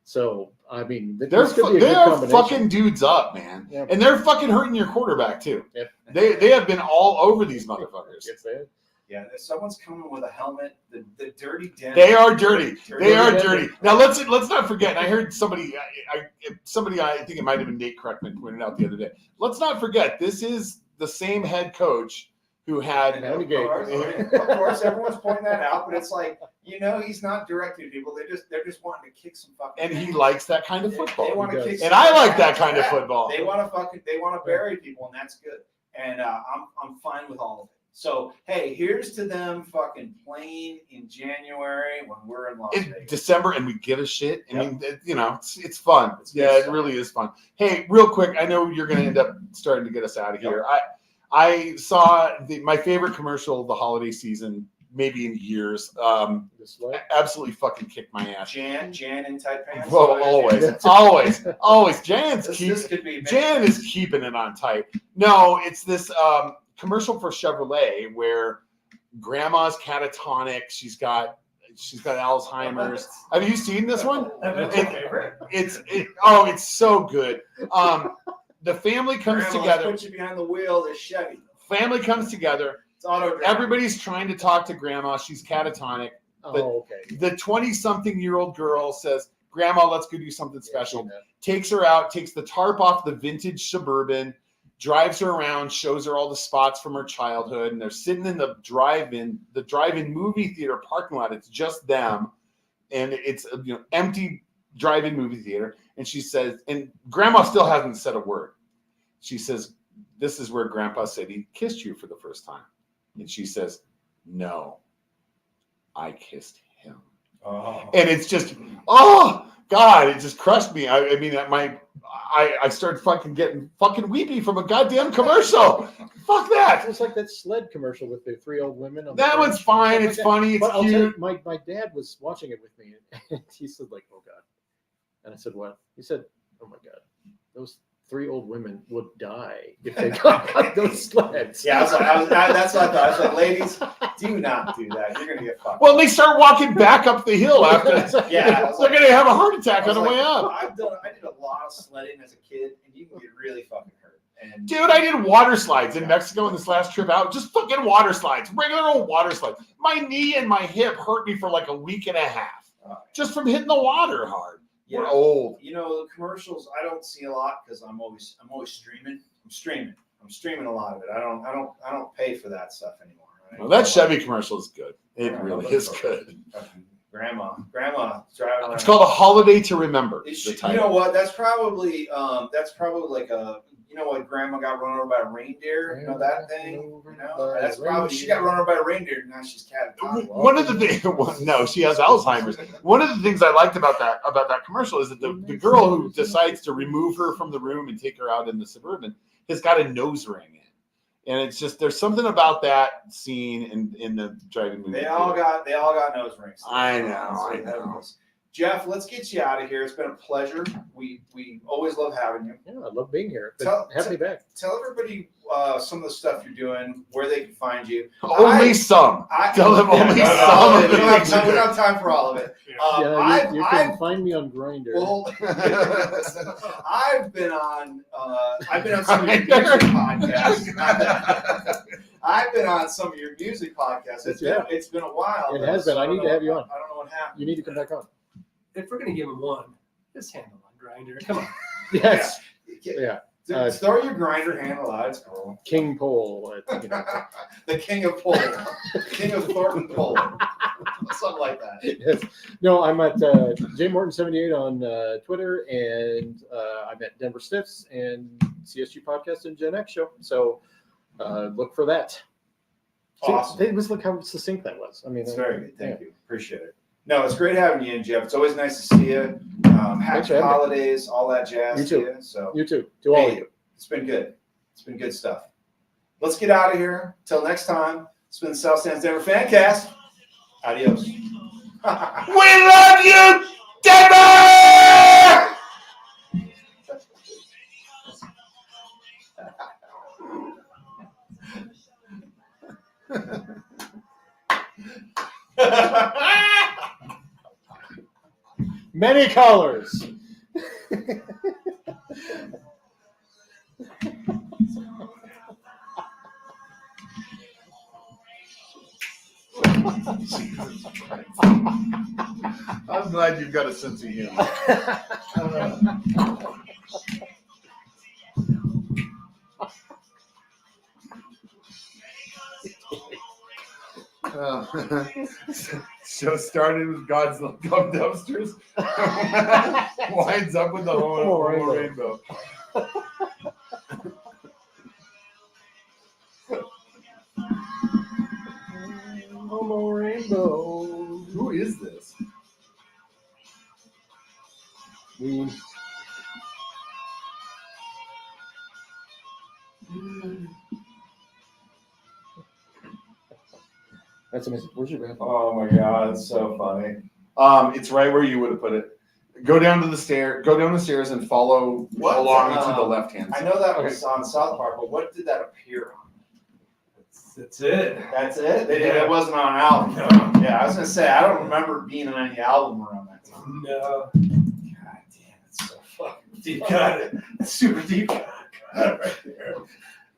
So I mean, They this could be a good are combination. fucking dudes up, man. Yeah. And they're fucking hurting your quarterback too. Yep. They have been all over these motherfuckers. It's there. Yeah, someone's coming with a helmet. The dirty Denver. They are dirty. They are Denver. dirty. Now let's not forget. And I heard somebody I think it might have been Nate Kreckman pointed out the other day. Let's not forget this is the same head coach who had. And of course, everyone's pointing that out, but it's like, he's not directing people. They're just wanting to kick some fucking. And he likes that kind of They football. want to He kick. does. And some I like ass. that kind of Yeah. football. They want to bury people, and that's good. And I'm fine with all of it. So hey, here's to them fucking playing in January when we're in Las In Vegas. December, and we give a shit. I Yep. mean, it's fun. It's good Yeah, it stuff. really is fun. Hey, real quick, I know you're going to end up starting to get us out of here. I saw my favorite commercial of the holiday season, maybe in years. This way. Absolutely fucking kicked my ass. Jan in tight pants. Well, always. This could be Jan is keeping it on tight. No, it's this commercial for Chevrolet where grandma's catatonic. She's got Alzheimer's. Have you seen this one? That's my favorite. It's so good. The family comes Grandma, together. let's put you behind the wheel of the Chevy. Family comes together. It's auto drive. Everybody's trying to talk to grandma. She's catatonic. Oh, okay. The 20-something-year-old girl says, "Grandma, let's go do something special." Takes her out, takes the tarp off the vintage Suburban, drives her around, shows her all the spots from her childhood, and they're sitting in the drive-in movie theater parking lot. It's just them, and it's empty drive-in movie theater. And she says, and Grandma still hasn't said a word. She says, "This is where Grandpa said he kissed you for the first time," and she says, "No, I kissed him." Oh. And it's just, oh God, it just crushed me. I mean, I started fucking getting fucking weepy from a goddamn commercial. Fuck that. It's like that sled commercial with the three old women. On That the one's bench. fine. Stuff It's like funny. that. But It's I'll tell you, cute. my dad was watching it with me, and he said, like, "Oh God," and I said, "What?" He said, "Oh my God, those three old women would die if they got on those sleds." Yeah, that's what I thought. I was like, ladies, do not do that. You're gonna get fucked. Well, they start walking back up the hill after. Yeah, I was They're like- going to have a heart attack I on was the way like, up. I did a lot of sledding as a kid, and you can get really fucking hurt. And Dude, I did water slides in Mexico in this last trip out. Just fucking water slides. Regular old water slides. My knee and my hip hurt me for like a week and a half. Just from hitting the water hard. yeah, We're old. the commercials I don't see a lot because I'm always streaming. I'm streaming a lot of it. I don't pay for that stuff anymore. Right? Well, that Chevy commercial is good. It Yeah, really that's is okay. good. Fucking Grandma driving around. It's called A Holiday to Remember. It's, The you title. know what? That's probably like a Grandma got run over by a reindeer. You know that thing. That's probably she got run over by a reindeer. Now she's catatonic. One of the things, no, she has Alzheimer's. One of the things I liked about that commercial is that the girl who decides to remove her from the room and take her out in the Suburban has got a nose ring in, and it's just there's something about that scene in the driving movie. They all got nose rings. I know. Jeff, let's get you out of here. It's been a pleasure. We always love having you. Yeah, I love being here. But Tell- have me back. Tell everybody some of the stuff you're doing, where they can find you. Only some. Tell them only no, some of we the don't have things time- you we do. don't have time for all of it. Yeah, you can I've find me on Grindr. well, I've been on some of your music podcasts. I've been on some of your music podcasts. It's been a while. It has been. I need to have you on. I don't know what happened. You need to come back on. If we're gonna give him one, just handle on Grinder. Come on. Yes. Yeah. Throw your grinder handle out. It's cool. King Pole. The king of pole. King of Thornton pole. Something like that. Yes. No, I'm at JMorton78 on Twitter, and I'm at Denver Stiffs and CSG Podcast and Gen X Show. So look for that. Awesome. Look how succinct that was. I mean, It's very good. Thank you. Appreciate it. No, it's great having you in, Jeff. It's always nice to see you. Thanks Happy for having me. holidays, all that jazz. You to too. you. So You too. To all of Hey, you. It's been good. It's been good stuff. Let's get out of here. Till next time. It's been the South Stands Denver Fancast. Adios. We love you, Denver! Many colors. I'm glad you've got a sense of humor. Show started with God's Love Dumpsters, winds up with the whole rainbow. Homo rainbow. Who is this? That's amazing. Where's your grandpa? Oh my God, it's so funny. It's right where you would have put it. Go down the stairs and follow What? along to the left hand I side. know that was on South Park, but what did that appear on? That's it. That's it? Yeah. It wasn't on an album. No. Yeah, I was gonna say I don't remember being on any album around that time. No. God damn, it's so fucking Deep cut. Super deep cut right there.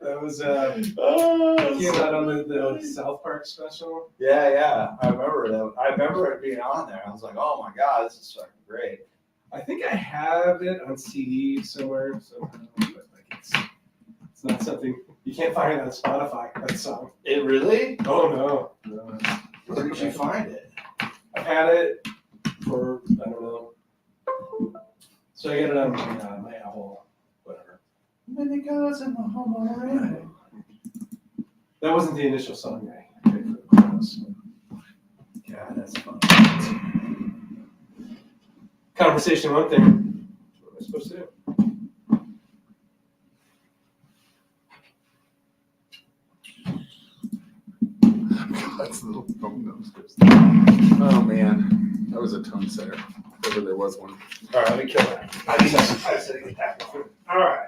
That was came out on the South Park special. Yeah. I remember that. I remember it being on there. I was like, oh my God, this is fucking great. I think I have it on CD somewhere, but like it's not something you can't find it on Spotify. That song. It really? Oh no. Where did you find it? I've had it for I don't know. So I got it on my Apple, whatever. Many gods in the Homo rainbow. That wasn't the initial song I picked for the chorus. God, that's fun. Conversation, one thing. What am I supposed to do? God's little phone dumpsters. Oh man, that was a tone setter. If ever there was one. All right, let me kill that. I just had to get that. All right.